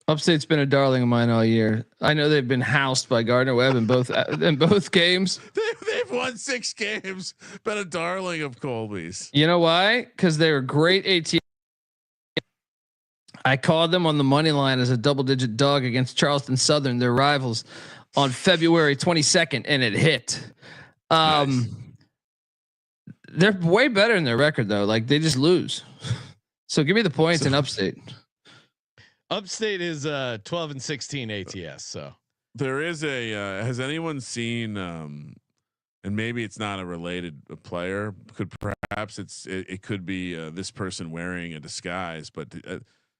Upstate's been a darling of mine all year. I know they've been housed by Gardner Webb in both games. They've won 6 games. Been a darling of Colby's. You know why? Because they were great ATM. I called them on the money line as a double-digit dog against Charleston Southern, their rivals, on February 22nd, and it hit. Nice. They're way better in their record though. Like they just lose. So give me the points in Upstate. Upstate is 12 and 16 ATS. So there is a. Has anyone seen? And maybe it's not a related player. Could perhaps it could be this person wearing a disguise. But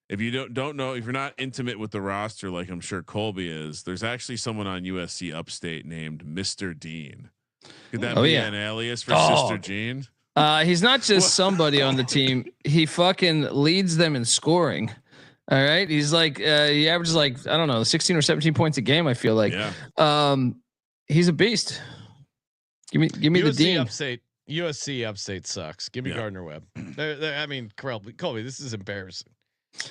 if you don't know, if you're not intimate with the roster, like I'm sure Colby is, there's actually someone on USC Upstate named Mr. Dean. Could that be an alias for Sister Jean? He's not just somebody on the team. He fucking leads them in scoring. All right. He's like, he averages like, I don't know, 16 or 17 points a game. I feel like, he's a beast. Give me the Dean. USC Upstate sucks. Give me Gardner Webb. I mean, Colby, this is embarrassing.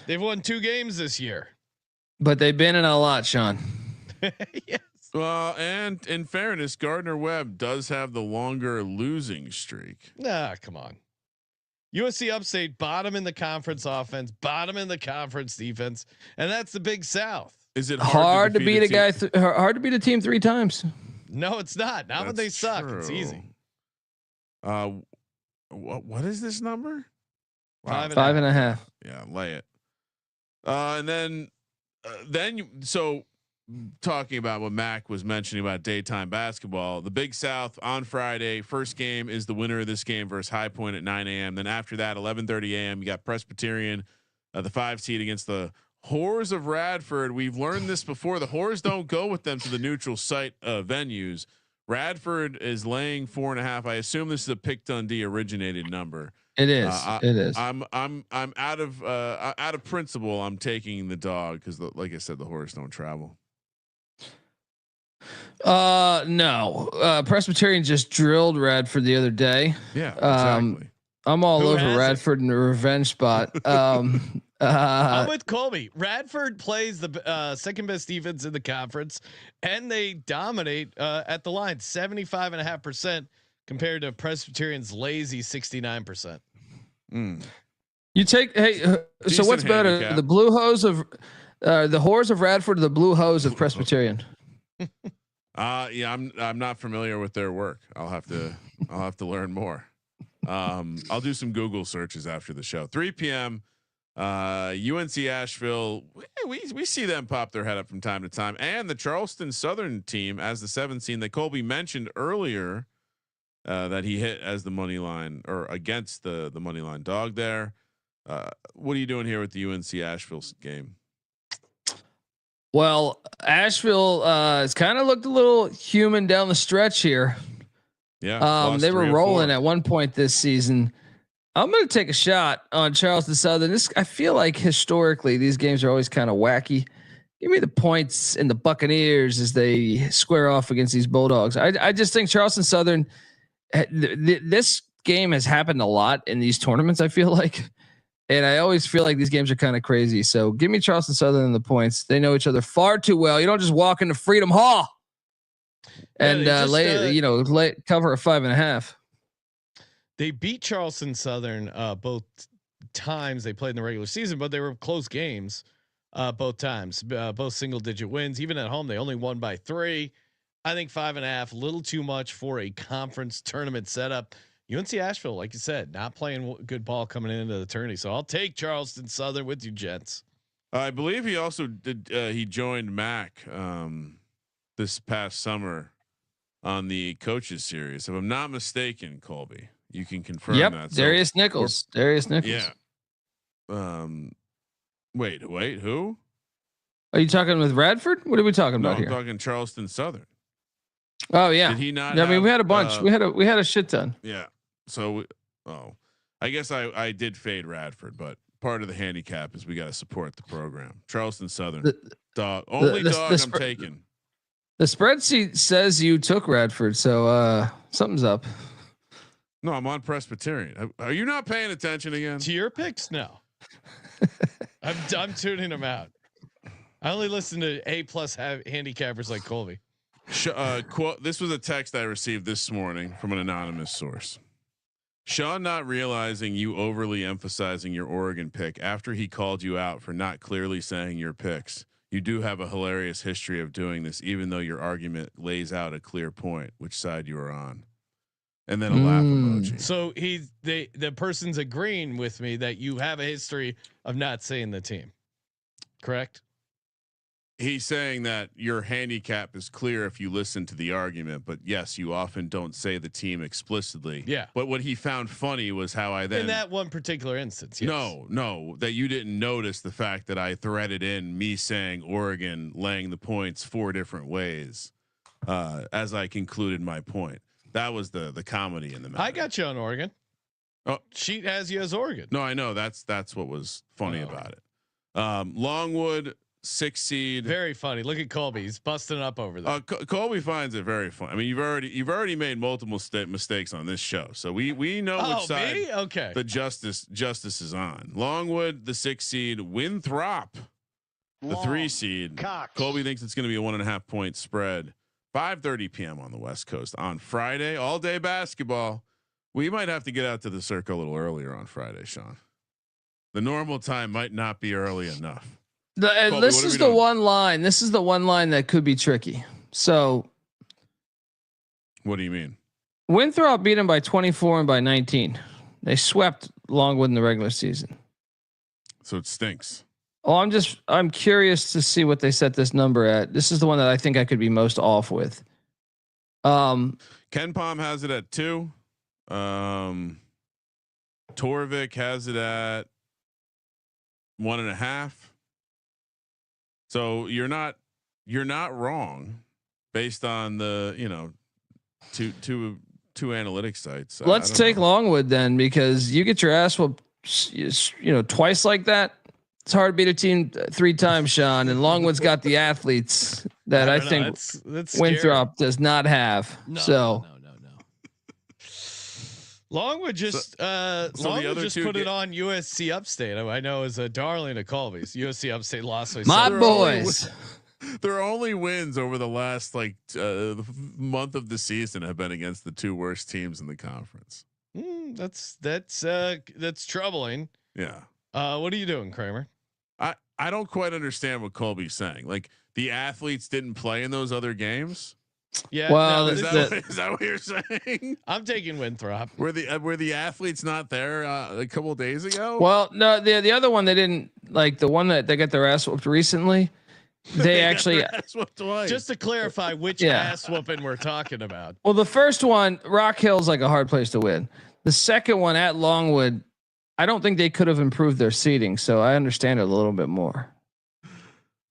They've won 2 games this year, but they've been in a lot, Sean. Yes. Well, and in fairness, Gardner Webb does have the longer losing streak. Nah, come on. USC Upstate, bottom in the conference offense, bottom in the conference defense, and that's the Big South. Is it hard to beat a guy? Hard to beat a team 3 times. No, it's not. Not when they suck. True. It's easy. What is this number? Wow. 5.5. Yeah, lay it. And then talking about what Mac was mentioning about daytime basketball, the Big South on Friday. First game is the winner of this game versus High Point at 9 a.m. Then after that, 11:30 a.m. you got Presbyterian, the 5 seed against the Whores of Radford. We've learned this before. The Whores don't go with them to the neutral site venues. Radford is laying 4.5. I assume this is a Pick Dundee originated number. It is. It is. I'm out of principle. I'm taking the dog because, like I said, the Whores don't travel. No. Presbyterian just drilled Radford the other day. Yeah, exactly. I'm all over Radford in a revenge spot. I'm with Colby. Radford plays the second best defense in the conference, and they dominate at the line, 75.5% compared to Presbyterian's lazy 69%. You take so what's better, handicap. The blue hose of the Whores of Radford, or the blue hose of Presbyterian? Yeah, I'm not familiar with their work. I'll have to learn more. I'll do some Google searches after the show. 3 p.m. UNC Asheville. We see them pop their head up from time to time, and the Charleston Southern team as the 7th seed that Colby mentioned earlier, that he hit as the money line or against the money line dog there. What are you doing here with the UNC Asheville game? Well, Asheville has kind of looked a little human down the stretch here. Yeah, they were rolling at one point this season. I'm going to take a shot on Charleston Southern. I feel like historically these games are always kind of wacky. Give me the points in the Buccaneers as they square off against these Bulldogs. I just think Charleston Southern. This game has happened a lot in these tournaments, I feel like, and I always feel like these games are kind of crazy. So give me Charleston Southern in the points. They know each other far too well. You don't just walk into Freedom Hall and cover a 5.5. They beat Charleston Southern both times they played in the regular season, but they were close games both times, both single digit wins. Even at home, they only won by 3. I think 5.5, a little too much for a conference tournament setup. UNC Asheville, like you said, not playing good ball coming into the tourney. So I'll take Charleston Southern with you, gents. I believe he also did. He joined Mac this past summer on the coaches series, if I'm not mistaken. Colby, you can confirm that. Darius Nichols. Yeah. Wait, who? Are you talking with Radford? What are we talking about here? I'm talking Charleston Southern. Oh yeah. Did he not? Yeah, I mean, we had a bunch. We had a shit ton. Yeah. So, I guess I did fade Radford, but part of the handicap is we got to support the program. Charleston Southern, dog. I'm taking. The spreadsheet says you took Radford, so something's up. No, I'm on Presbyterian. Are you not paying attention again to your picks? No. I'm tuning them out. I only listen to A+ handicappers like Colby. This was a text I received this morning from an anonymous source. Sean not realizing you overly emphasizing your Oregon pick after he called you out for not clearly saying your picks. You do have a hilarious history of doing this, even though your argument lays out a clear point, which side you are on. And then a laugh emoji. So the person's agreeing with me that you have a history of not saying the team. Correct? He's saying that your handicap is clear if you listen to the argument, but yes, you often don't say the team explicitly. Yeah. But what he found funny was how I then, in that one particular instance. Yes. No, that you didn't notice the fact that I threaded in me saying Oregon laying the points 4 different ways as I concluded my point. That was the comedy in the matter. I got you on Oregon. Oh, sheet has you as Oregon. No, I know that's what was funny about it. Longwood, 6 seed. Very funny. Look at Colby. He's busting up over there. Colby finds it very funny. I mean, you've already made multiple mistakes on this show, so we know which side the justice is on. Longwood, the 6 seed. Winthrop, the 3 seed. Colby thinks it's going to be a 1.5 point spread. 5:30 p.m. on the West Coast on Friday. All day basketball. We might have to get out to the circle a little earlier on Friday, Sean. The normal time might not be early enough. This is the one line. This is the one line that could be tricky. So, what do you mean? Winthrop beat them by 24 and by 19. They swept Longwood in the regular season. So it stinks. Oh, I'm curious to see what they set this number at. This is the one that I think I could be most off with. Ken Palm has it at 2. Torvik has it at 1.5. So you're not wrong based on the, two analytics sites. Let's take Longwood then, because you get your ass whooped, twice like that. It's hard to beat a team 3 times, Sean, and Longwood's got the athletes that I think that's Winthrop does not have. No. Longwood just Longwood just put it on USC Upstate. I know is a darling of Colby's. USC Upstate lost. My boys. Their only wins over the last month of the season have been against the 2 worst teams in the conference. That's troubling. Yeah. What are you doing, Kramer? I don't quite understand what Colby's saying. Like, the athletes didn't play in those other games. Yeah. Well, is that what you're saying? I'm taking Winthrop. Were the athletes not there a couple of days ago? Well, no, the other one they didn't, like the one that they got their ass whooped recently. They actually just to clarify which ass whooping we're talking about. Well, the first one, Rock Hill's like a hard place to win. The second one at Longwood, I don't think they could have improved their seating, so I understand it a little bit more.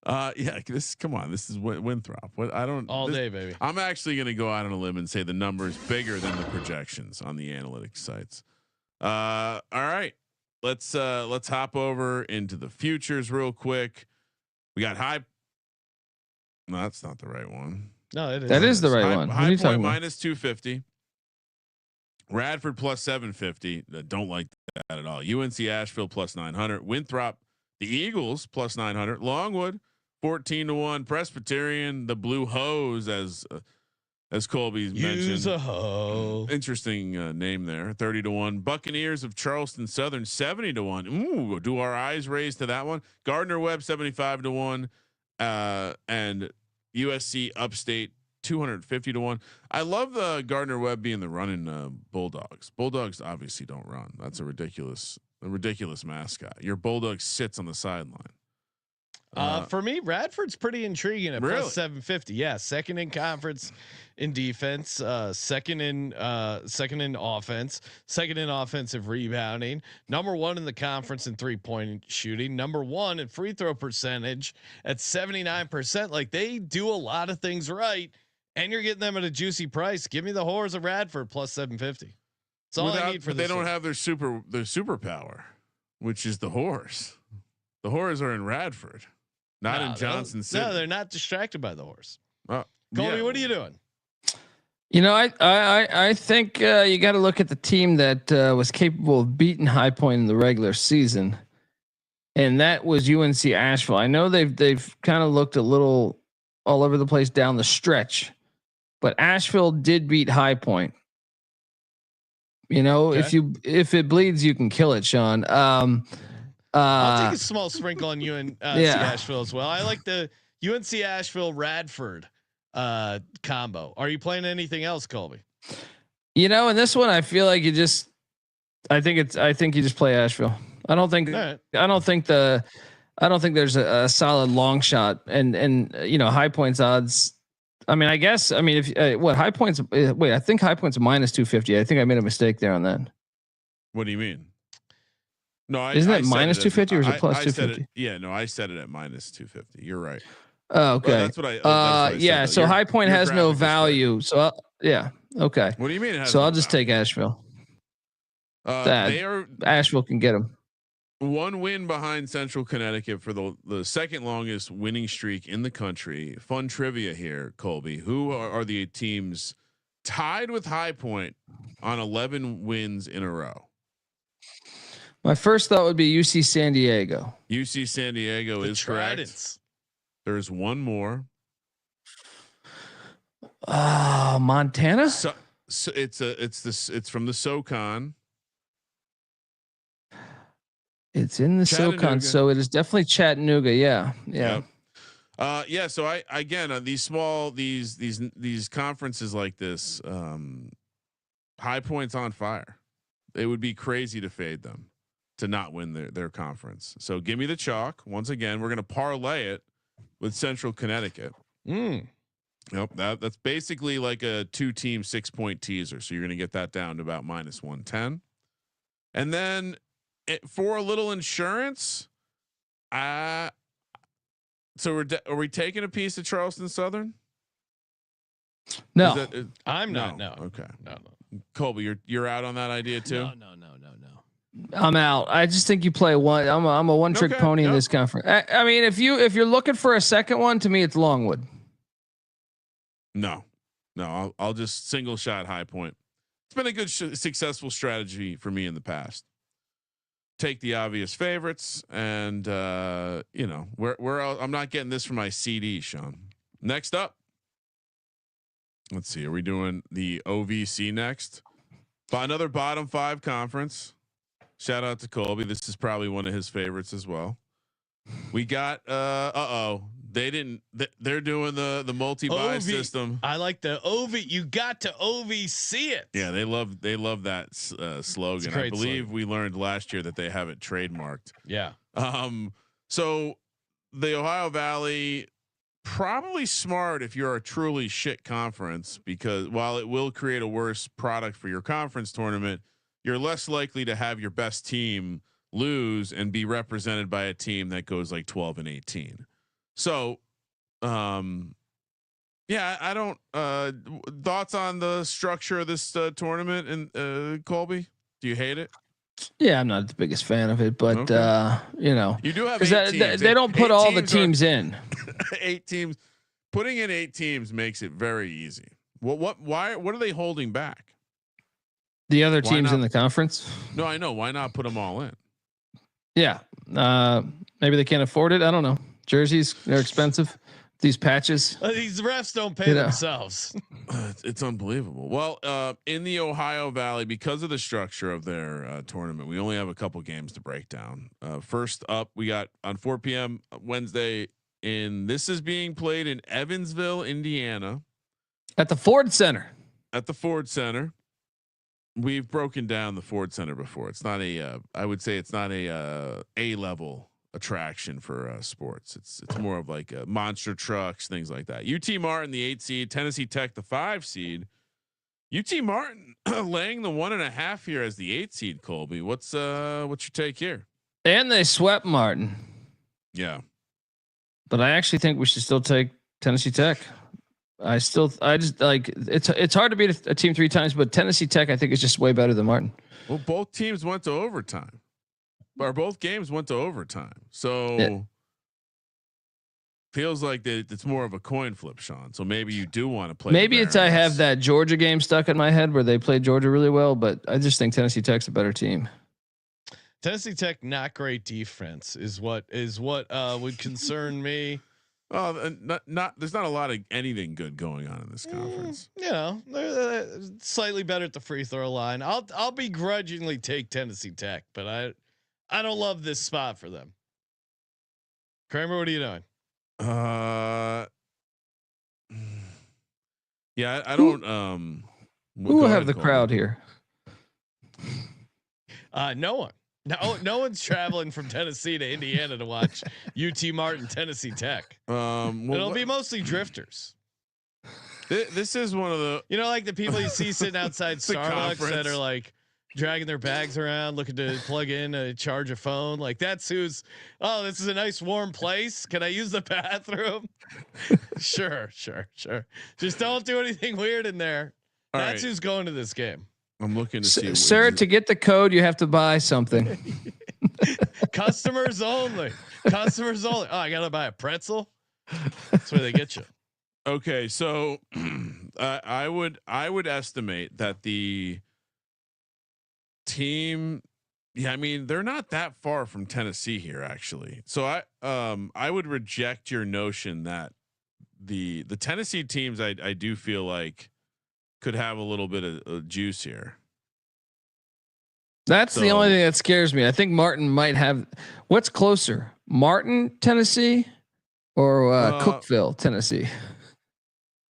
Come on. This is Winthrop. Day, baby. I'm actually going to go out on a limb and say the number is bigger than the projections on the analytics sites. All right, let's hop over into the futures real quick. We got high. No, that's not the right one. No, it is. That is the right one. High Point minus 250. Radford plus 750. Don't like that at all. UNC Asheville plus 900. Winthrop, the Eagles plus 900. Longwood 14-1. Presbyterian, the Blue Hose, as Colby's mentioned. Use a hoe. Interesting name there. 30-1. Buccaneers of Charleston Southern 70-1. Ooh, do our eyes raise to that one? Gardner Webb 75-1. And USC Upstate 250-1. I love the Gardner Webb being the running Bulldogs. Bulldogs obviously don't run. That's a ridiculous mascot. Your Bulldog sits on the sideline. For me, Radford's pretty intriguing at really? plus 750. Yeah, second in conference in defense, second in offense, second in offensive rebounding, number 1 in the conference in 3-point shooting, number 1 in free throw percentage at 79%. Like, they do a lot of things right, and you're getting them at a juicy price. Give me the Whores of Radford plus 750. That's all I need for this. They don't have their superpower, which is the Whores. The Whores are in Radford, not in Johnson City. No, they're not distracted by the horse. Colby, what are you doing? I think you got to look at the team that was capable of beating High Point in the regular season, and that was UNC Asheville. I know they've kind of looked a little all over the place down the stretch, but Asheville did beat High Point. Okay. If it bleeds, you can kill it, Sean. I'll take a small sprinkle on UNC Asheville as well. I like the UNC Asheville Radford combo. Are you playing anything else, Colby? In this one, I feel like I think you just play Asheville. I don't think there's a solid long shot and High Point's odds. If High Point's I think High Point's minus 250. I think I made a mistake there on that. What do you mean? No, isn't it minus 250 or is it plus 250? I said it at minus 250. You're right. Oh, okay. Well, that's what I. So High Point has no value. So okay. What do you mean? So I'll just take Asheville. Asheville can get them. 1 win behind Central Connecticut for the second longest winning streak in the country. Fun trivia here, Colby. Who are the teams tied with High Point on 11 wins in a row? My first thought would be UC San Diego. UC San Diego is correct. There's one more. Montana. So it's from the SoCon. It's in the SoCon, so it is definitely Chattanooga. Yeah. Yep. So I again these conferences like this, High Point's on fire. It would be crazy to fade them to not win their conference. So give me the chalk once again. We're gonna parlay it with Central Connecticut. Yep, that's basically like a 2-team 6-point teaser. So you're gonna get that down to about -110, and then for a little insurance, so are we taking a piece of Charleston Southern? No, I'm not. No. Okay. No. Colby, you're out on that idea too. No. I'm out. I just think you play one. I'm a one-trick pony in this conference. I mean, if you're looking for a second one, to me, it's Longwood. No. I'll just single shot High Point. It's been a good, successful strategy for me in the past. Take the obvious favorites, and where else? I'm not getting this from my CD, Sean. Next up, let's see. Are we doing the OVC next? Another bottom 5 conference. Shout out to Colby. This is probably one of his favorites as well. We got they're doing the multi-buy system. I like the OV. You got to OVC it. Yeah, they love that slogan. I believe we learned last year that they have it trademarked. Yeah. So the Ohio Valley, probably smart if you're a truly shit conference, because while it will create a worse product for your conference tournament, you're less likely to have your best team lose and be represented by a team that goes like 12-18. So, I don't, thoughts on the structure of this tournament, and Colby, do you hate it? Yeah, I'm not the biggest fan of it, but you do have 8 teams. They don't put all the teams in. 8 teams. Putting in 8 teams makes it very easy. What are they holding back? The other teams in the conference? No, I know. Why not put them all in? Yeah. Maybe they can't afford it. I don't know. Jerseys, they're expensive. These patches. These refs don't pay themselves. It's unbelievable. Well, in the Ohio Valley, because of the structure of their tournament, we only have a couple games to break down. First up, we got on 4 p.m. Wednesday. This is being played in Evansville, Indiana, at the Ford Center. We've broken down the Ford Center before. It's not I would say it's not a level attraction for sports. It's more of like monster trucks, things like that. UT Martin, the 8 seed, Tennessee Tech, the 5 seed. UT Martin laying the 1.5 here as the 8 seed. Colby, what's your take here? And they swept Martin. Yeah, but I actually think we should still take Tennessee Tech. I just like it's hard to beat a team 3 times, but Tennessee Tech I think is just way better than Martin. Well, both teams went to overtime, or both games went to overtime, so feels like it's more of a coin flip, Sean. So maybe you do want to play. Maybe it's I have that Georgia game stuck in my head where they played Georgia really well, but I just think Tennessee Tech's a better team. Tennessee Tech, not great defense is what would concern me. Oh, there's not a lot of anything good going on in this conference. They're slightly better at the free throw line. I'll begrudgingly take Tennessee Tech, but I don't love this spot for them. Kramer, what are you doing? Yeah, I don't. Who will have the crowd here? No one. No one's traveling from Tennessee to Indiana to watch UT Martin, Tennessee Tech. It'll be mostly drifters. This is one of the, like the people you see sitting outside Starbucks that are like dragging their bags around, looking to plug in, charge a phone. Like that's who's. Oh, this is a nice warm place. Can I use the bathroom? Sure. Just don't do anything weird in there. That's who's going to this game. I'm looking to see, sir. To get the code, you have to buy something. Customers only. Oh, I gotta buy a pretzel. That's where they get you. Okay, so I would estimate that the team. Yeah, I mean they're not that far from Tennessee here, actually. So I would reject your notion that the Tennessee teams I do feel like could have a little bit of juice here. That's the only thing that scares me. I think Martin might have. What's closer, Martin, Tennessee, or Cookeville, Tennessee?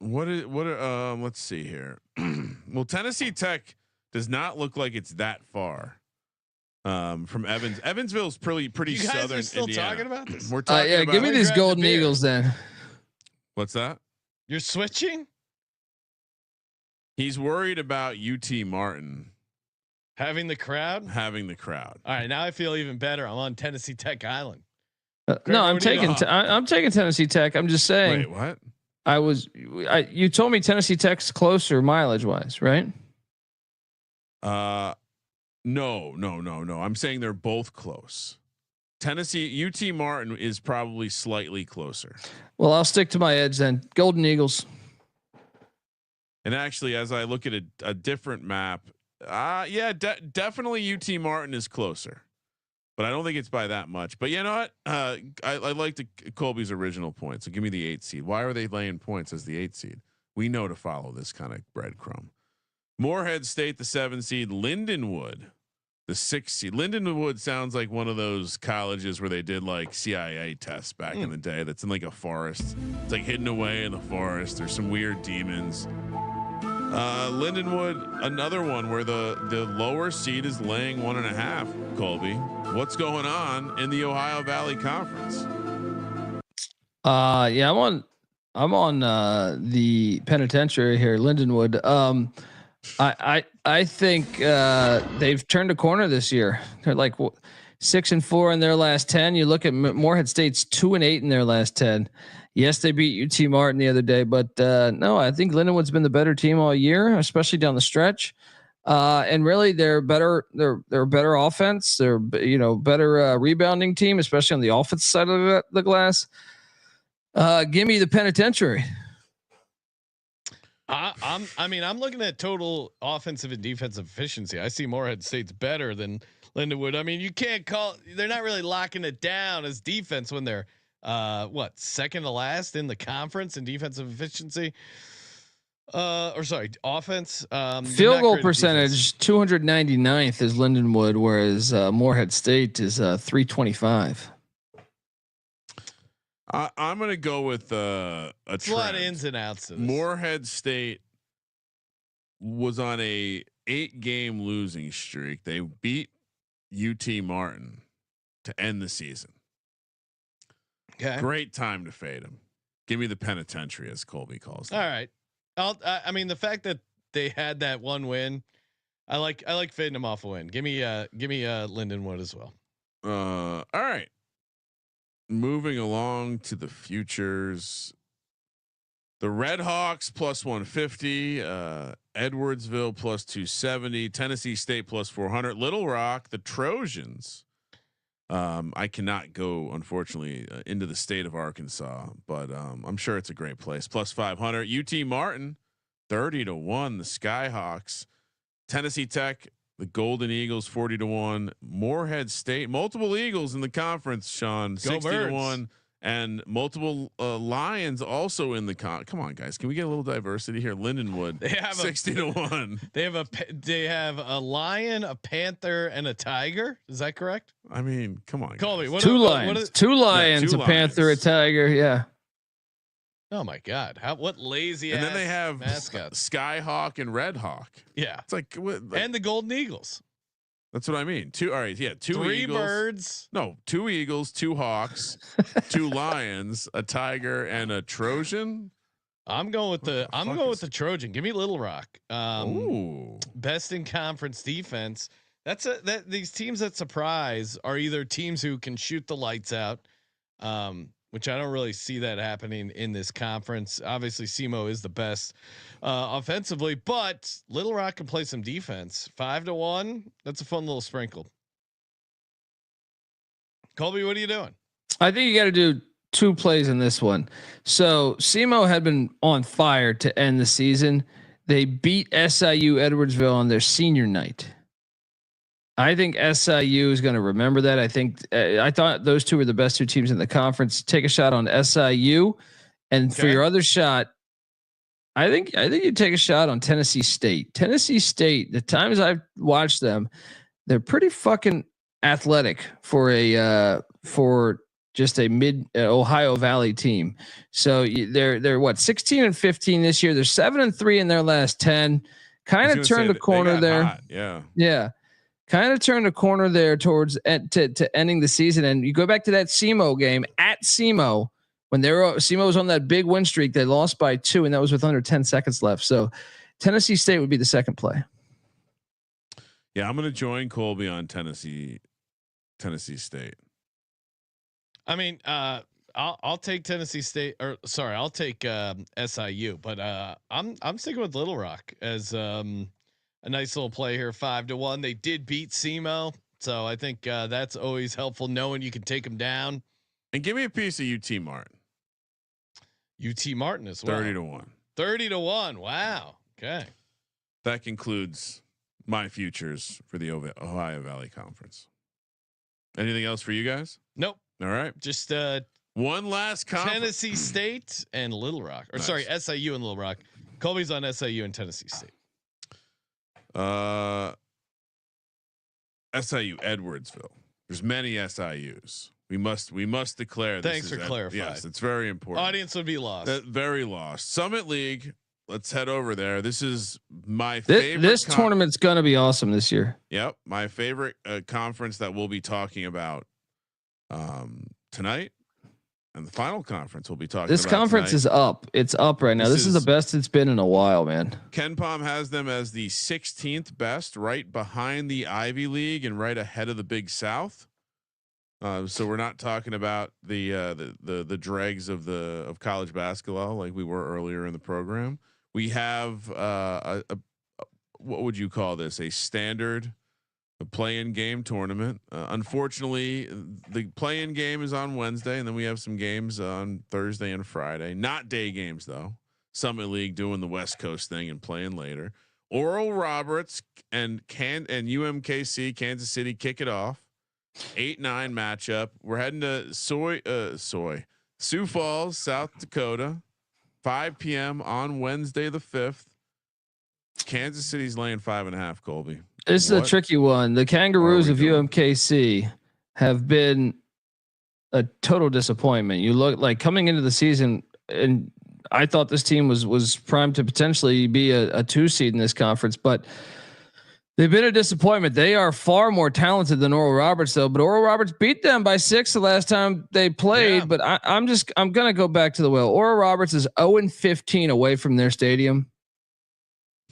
Let's see here. Well, Tennessee Tech does not look like it's that far from Evans. Evansville's pretty you guys southern. Are still Indiana. talking about this. We're talking. Yeah, about give me these Golden Eagles then. What's that? You're switching. He's worried about UT Martin having the crowd. All right, now I feel even better. I'm on Tennessee Tech Island. No, I'm taking Tennessee Tech. I'm just saying. Wait, what? You told me Tennessee Tech's closer mileage wise, right? No. I'm saying they're both close. UT Martin is probably slightly closer. Well, I'll stick to my edge then. Golden Eagles. And actually, as I look at a different map, definitely UT Martin is closer, but I don't think it's by that much. But you know what? I like Colby's original point. So give me the 8 seed. Why are they laying points as the 8 seed? We know to follow this kind of breadcrumb. Morehead State, the 7 seed. Lindenwood, the 6 seed. Lindenwood sounds like one of those colleges where they did like CIA tests back in the day. That's in like a forest. It's like hidden away in the forest. There's some weird demons. Lindenwood, another one where the lower seed is laying 1.5. Colby, what's going on in the Ohio Valley Conference? Yeah, I'm on the penitentiary here, Lindenwood. I think they've turned a corner this year. They're like 6-4 in their last 10. You look at Morehead State's 2-8 in their last 10. Yes, they beat UT Martin the other day, but no, I think Lindenwood's been the better team all year, especially down the stretch. And really, they're better. They're a better offense. They're better rebounding team, especially on the offense side of the glass. Give me the penitentiary. I'm looking at total offensive and defensive efficiency. I see Morehead State's better than Lindenwood. I mean, you can't they're not really locking it down as defense when they're second to last in the conference in defensive efficiency. Offense. Field goal percentage 299th is Lindenwood, whereas Morehead State is 325. I'm going to go with a lot of ins and outs of this. Morehead State was on a 8-game losing streak. They beat UT Martin to end the season. Okay. Great time to fade them. Give me the penitentiary, as Colby calls them. All right. The fact that they had that one win, I like fading them off a win. Give me Lindenwood as well. All right. Moving along to the futures. The Red Hawks plus 150, Edwardsville plus 270, Tennessee State plus 400, Little Rock, the Trojans. I cannot go, unfortunately, into the state of Arkansas, but I'm sure it's a great place. Plus 500. UT Martin, 30-1. The Skyhawks, Tennessee Tech, the Golden Eagles, 40-1. Morehead State, multiple Eagles in the conference. Sean, 60-1, and multiple Lions also in the Come on, guys, can we get a little diversity here? Lindenwood, they have 60-1. They have a lion, a panther, and a tiger. Is that correct? I mean, come on, Colby. Two lions, a panther, a tiger. Yeah. Oh my God! What lazy? And then they have mascots: Skyhawk and Red Hawk. Yeah, it's like and the Golden Eagles. That's what I mean. Two. All right. Yeah. 2 3 Eagles. Birds. No, 2 Eagles, 2 Hawks, 2 Lions, a Tiger, and a Trojan. I'm going with the Trojan. Give me Little Rock. Ooh. Best in conference defense. These teams that surprise are either teams who can shoot the lights out, which I don't really see that happening in this conference. Obviously, SEMO is the best offensively, but Little Rock can play some defense. 5-1. That's a fun little sprinkle. Colby, what are you doing? I think you got to do 2 plays in this one. So SEMO had been on fire to end the season. They beat SIU Edwardsville on their senior night. I think SIU is going to remember that. I thought those 2 were the best 2 teams in the conference. Take a shot on SIU, and for your other shot, I think you take a shot on Tennessee State. Tennessee State, the times I've watched them, They're pretty fucking athletic for just a mid Ohio Valley team. So they're what 16-15 this year. They're 7-3 in their last 10. Kind of turned a corner there. Hot. Yeah. Yeah. Kind of turned a corner there towards to ending the season. And you go back to that SEMO game at SEMO when SEMO was on that big win streak. They lost by 2, and that was with under 10 seconds left. So Tennessee State would be the second play. Yeah, I'm going to join Colby on Tennessee State. I mean, I'll take Tennessee State, or sorry, I'll take SIU, but I'm sticking with Little Rock as a nice little play here, 5-1. They did beat SEMO, so I think that's always helpful knowing you can take them down. And give me a piece of UT Martin. UT Martin as well. 30-1. 30-1. Wow. Okay. That concludes my futures for the Ohio Valley Conference. Anything else for you guys? Nope. All right. Just one last Tennessee State and Little Rock, or sorry, SIU and Little Rock. Colby's on SIU and Tennessee State. SIU Edwardsville. There's many SIUs. We must declare. Thanks for clarifying. Yes, it's very important. Audience would be lost. Very lost. Summit League. Let's head over there. This is my favorite. This tournament's gonna be awesome this year. Yep, my favorite conference that we'll be talking about tonight, and the final conference we'll be talking. This about conference tonight. Is up. It's up right now. This is the best it's been in a while, man. KenPom has them as the 16th best, right behind the Ivy League and right ahead of the Big South. So we're not talking about the dregs of college basketball like we were earlier in the program. We have what would you call this? A standard play-in game tournament. Unfortunately, the play-in game is on Wednesday, and then we have some games on Thursday and Friday. Not day games though. Summit League doing the West Coast thing and playing later. Oral Roberts and UMKC Kansas City kick it off. 8-9 matchup. We're heading to Sioux Falls, South Dakota, 5 p.m. on Wednesday the 5th. Kansas City's laying 5.5. Colby, this is a tricky one. The Kangaroos of UMKC have been a total disappointment. You look like coming into the season, and I thought this team was primed to potentially be a 2 seed in this conference, but they've been a disappointment. They are far more talented than Oral Roberts, though. But Oral Roberts beat them by 6 the last time they played. Yeah. But I'm gonna go back to the well. Oral Roberts is 0-15 away from their stadium.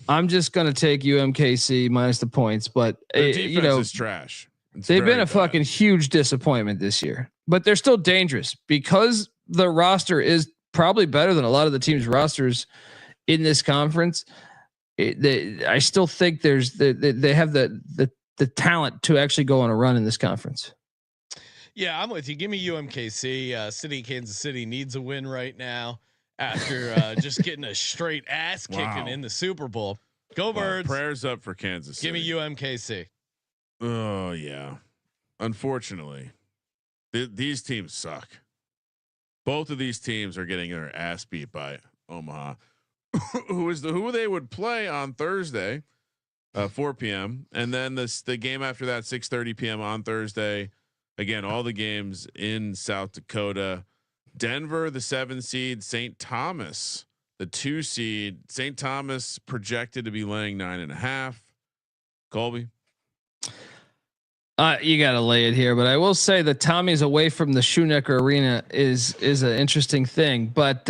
I'm just gonna take UMKC minus the points. But their defense is trash. They've been a fucking huge disappointment this year. But they're still dangerous because the roster is probably better than a lot of the teams' rosters in this conference. I still think they have the talent to actually go on a run in this conference. Yeah, I'm with you. Give me UMKC. City Kansas City needs a win right now after just getting a straight ass kicking in the Super Bowl. Go Birds! Prayers up for Kansas City. Give me UMKC. Oh yeah. Unfortunately, these teams suck. Both of these teams are getting their ass beat by Omaha. who they would play on Thursday, 4 p.m. and then the game after that 6:30 p.m. on Thursday. Again, all the games in South Dakota. Denver, the 7 seed, St. Thomas, the 2 seed. St. Thomas projected to be laying 9.5. Colby, you got to lay it here, but I will say that Tommy's away from the Shoenecker Arena is an interesting thing, but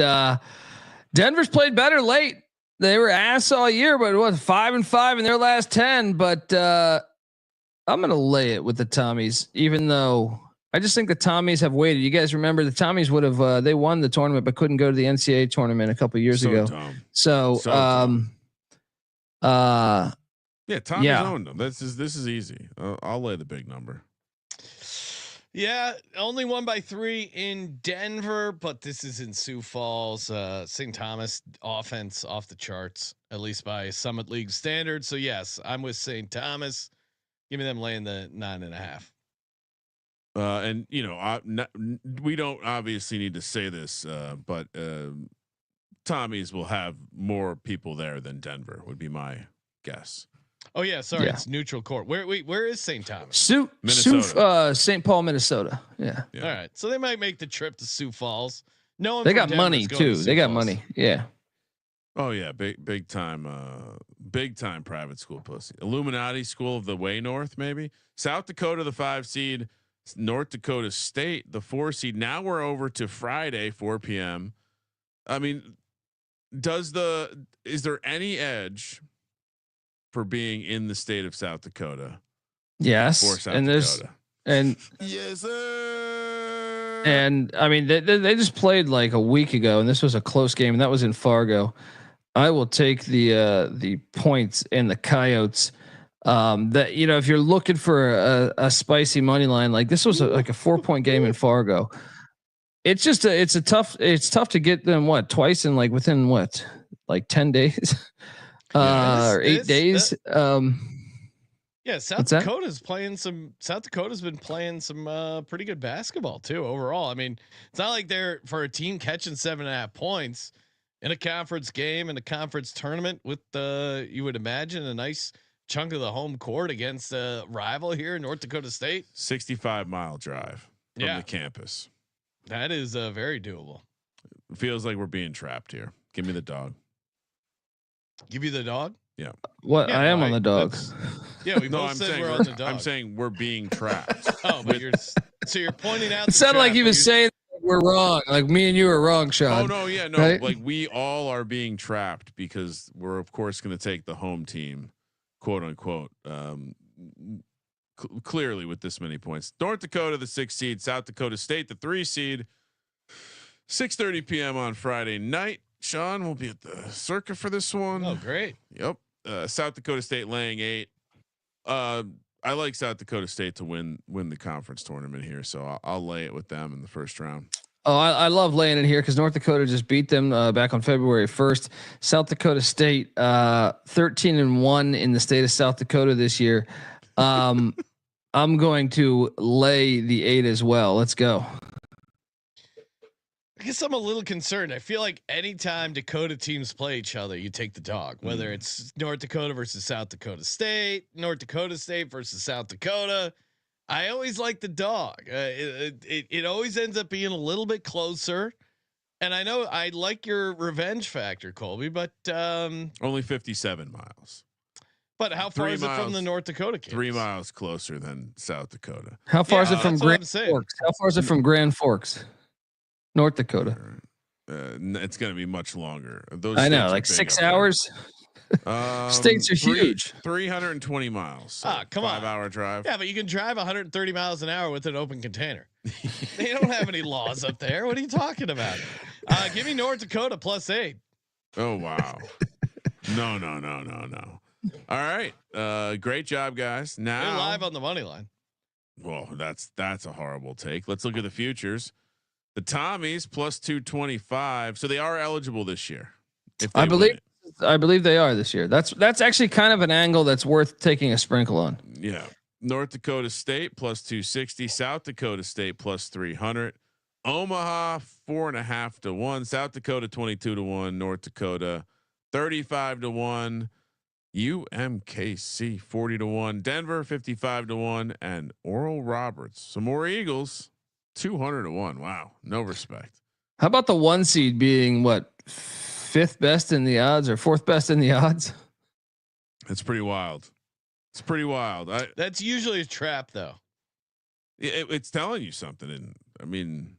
Denver's played better late. They were ass all year, but it was 5-5 in their last 10. But I'm gonna lay it with the Tommies, even though I just think the Tommies have waited. You guys remember the Tommies would have they won the tournament but couldn't go to the NCAA tournament a couple years ago. Dumb. So yeah, Tommy's owned them. This is easy. I'll lay the big number. Yeah, only won by 3 in Denver, but this is in Sioux Falls. St. Thomas offense off the charts, at least by Summit League standards. So yes, I'm with St. Thomas. Give me them laying the 9.5. And we don't obviously need to say this, but Tommy's will have more people there than Denver would be my guess. Oh yeah, sorry, it's neutral court. Where is St. Thomas? St. Paul, Minnesota. Yeah. All right, so they might make the trip to Sioux Falls. No one. They got money too. They got money. Yeah. Oh yeah, big time private school pussy. Illuminati School of the Way North, maybe. South Dakota, the 5 seed. North Dakota State, the 4 seed. Now we're over to Friday, 4 p.m. I mean, is there any edge for being in the state of South Dakota? Yes. For South Dakota. Yes, sir. And I mean, they just played like a week ago, and this was a close game, and that was in Fargo. I will take the points and the Coyotes. That if you're looking for a spicy money line, like this was like a 4-point game in Fargo. It's just it's tough to get them twice in within 10 days or 8 days. Yeah, South Dakota's been playing some pretty good basketball too overall. I mean, it's not like they're for a team catching 7.5 points in a conference game in a conference tournament with you would imagine a nice chunk of the home court against a rival here in North Dakota State. 65-mile drive from the campus. That is very doable. It feels like we're being trapped here. Give me the dog. Give you the dog? Yeah. What? Yeah, I am on the dog. Yeah, we both said we're on the dog. I'm saying we're being trapped. But you're pointing out. It sounded like he was saying we're wrong. Like me and you are wrong, Sean. Oh no, yeah, no. Right? Like we all are being trapped because we're of course going to take the home team, quote unquote. Clearly with this many points. North Dakota, the 6 seed. South Dakota State, the 3 seed. 6:30 p.m. on Friday night. Sean will be at the Circa for this one. Oh, great. Yep. South Dakota State laying 8. I like South Dakota State to win the conference tournament here, so I'll lay it with them in the first round. Oh, I love laying it here because North Dakota just beat them back on February 1st. South Dakota State 13-1 in the state of South Dakota this year. I'm going to lay the 8 as well. Let's go. I guess I'm a little concerned. I feel like anytime Dakota teams play each other, you take the dog, whether it's North Dakota versus South Dakota State, North Dakota State versus South Dakota. I always like the dog. It always ends up being a little bit closer. And I know I like your revenge factor, Colby, but only 57 miles. But how far is it from the North Dakota case? 3 miles closer than South Dakota. How far is it from Grand Forks? How far is it from Grand Forks, North Dakota? It's going to be much longer. Those I know, like 6 hours. States are huge. 320 miles. So come on, 5-hour drive. Yeah, but you can drive 130 miles an hour with an open container. They don't have any laws up there. What are you talking about? Give me North Dakota +8. Oh wow. No. All right. Great job, guys. Now you're live on the money line. Well, that's a horrible take. Let's look at the futures. The Tommies +225. So they are eligible this year. I believe they are this year. That's actually kind of an angle that's worth taking a sprinkle on. Yeah. North Dakota State +260. South Dakota State +300. Omaha 4.5 to 1. South Dakota 22 to 1. North Dakota 35 to 1. UMKC 40 to 1. Denver 55 to 1. And Oral Roberts. Some more Eagles 200 to 1. Wow. No respect. How about the 1 seed being what? 5th best in the odds or 4th best in the odds? It's pretty wild. It's pretty wild. That's usually a trap, though. It's telling you something, and I mean,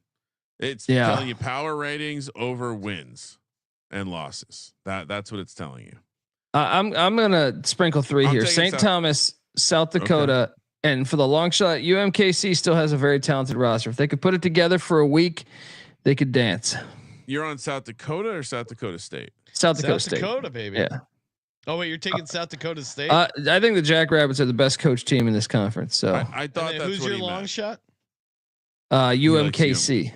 it's telling you power ratings over wins and losses. That's what it's telling you. I'm gonna sprinkle 3 here. St. Thomas, South Dakota, and for the long shot, UMKC still has a very talented roster. If they could put it together for a week, they could dance. You're on South Dakota or South Dakota State? South Dakota State. South Dakota, baby. Yeah. Oh wait, you're taking South Dakota State? I think the Jackrabbits are the best coach team in this conference. So I thought that's who's what your long shot? UMKC.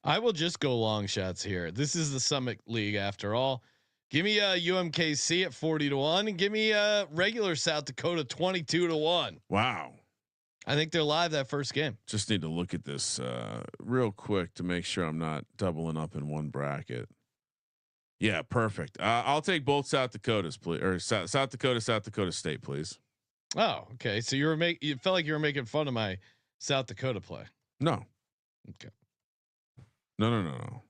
I will just go long shots here. This is the Summit League after all. Give me UMKC at 40 to 1 and give me regular South Dakota 22 to 1. Wow. I think they're live that first game. Just need to look at this real quick to make sure I'm not doubling up in one bracket. Yeah, perfect. I'll take both South Dakotas, please, or South Dakota State, please. Oh, okay. So you felt like you were making fun of my South Dakota play. No. Okay. No.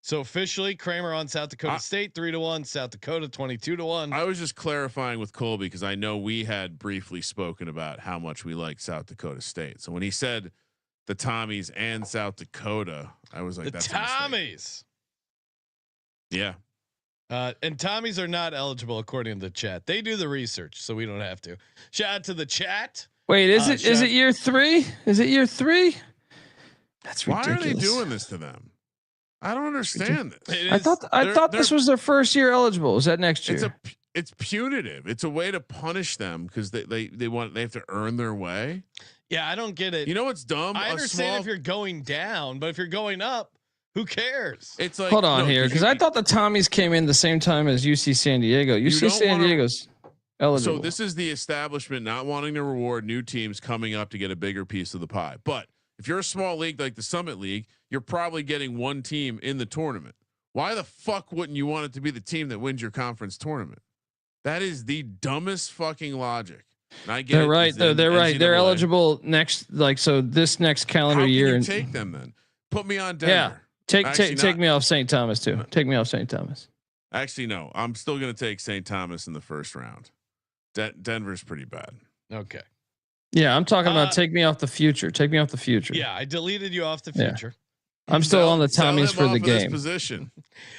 So officially, Kramer on South Dakota State 3-1, South Dakota 22-1. I was just clarifying with Colby because I know we had briefly spoken about how much we like South Dakota State. So when he said the Tommies and South Dakota, I was like, the "That's Tommies." Yeah. And Tommies are not eligible according to the chat. They do the research, so we don't have to. Shout out to the chat. Wait, is it year 3? Is it year 3? That's ridiculous. Why are they doing this to them? I don't understand this. I thought this was their first year eligible. Is that next year? It's punitive. It's a way to punish them because they have to earn their way. Yeah, I don't get it. You know what's dumb? I understand if you're going down, but if you're going up, who cares? It's like, hold on here, because I thought the Tommies came in the same time as UC San Diego. UC San Diego's eligible. So this is the establishment not wanting to reward new teams coming up to get a bigger piece of the pie. But if you're a small league like the Summit League, you're probably getting one team in the tournament. Why the fuck wouldn't you want it to be the team that wins your conference tournament? That is the dumbest fucking logic. And I get they're right. They're right. They're eligible next, this next calendar year. And take them then. Put me on Denver. Yeah. Take me off St. Thomas too. Take me off St. Thomas. Actually, no. I'm still going to take St. Thomas in the first round. Denver's pretty bad. Okay. Yeah, I'm talking about take me off the future. Take me off the future. Yeah, I deleted you off the future. Yeah. I'm still on the Tommies for the game. Position.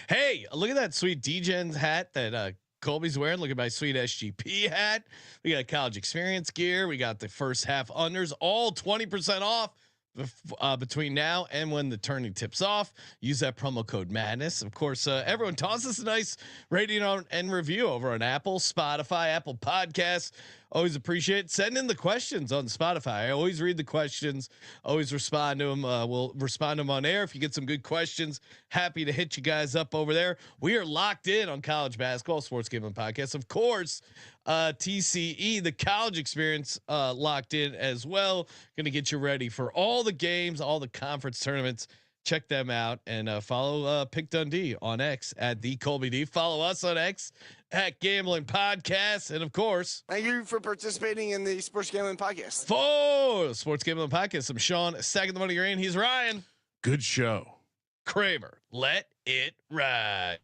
Hey, look at that sweet D-Gens hat that Colby's wearing. Look at my sweet SGP hat. We got college experience gear. We got the first half unders, all 20% off between now and when the tourney tips off. Use that promo code madness. Of course, everyone toss us a nice rating and review over on Apple, Spotify, Apple Podcasts. Always appreciate it. Send in the questions on Spotify. I always read the questions, always respond to them. We'll respond to them on air. If you get some good questions, happy to hit you guys up over there. We are locked in on college basketball, Sports Gambling Podcast. Of course, TCE, the college experience, locked in as well. Going to get you ready for all the games, all the conference tournaments. Check them out and follow Pick Dundee on X at the Colby D. Follow us on X at Gambling Podcast, and of course, thank you for participating in the Sports Gambling Podcast. For Sports Gambling Podcast, I'm Sean, stacking the money green. He's Ryan. Good show. Kramer, let it ride.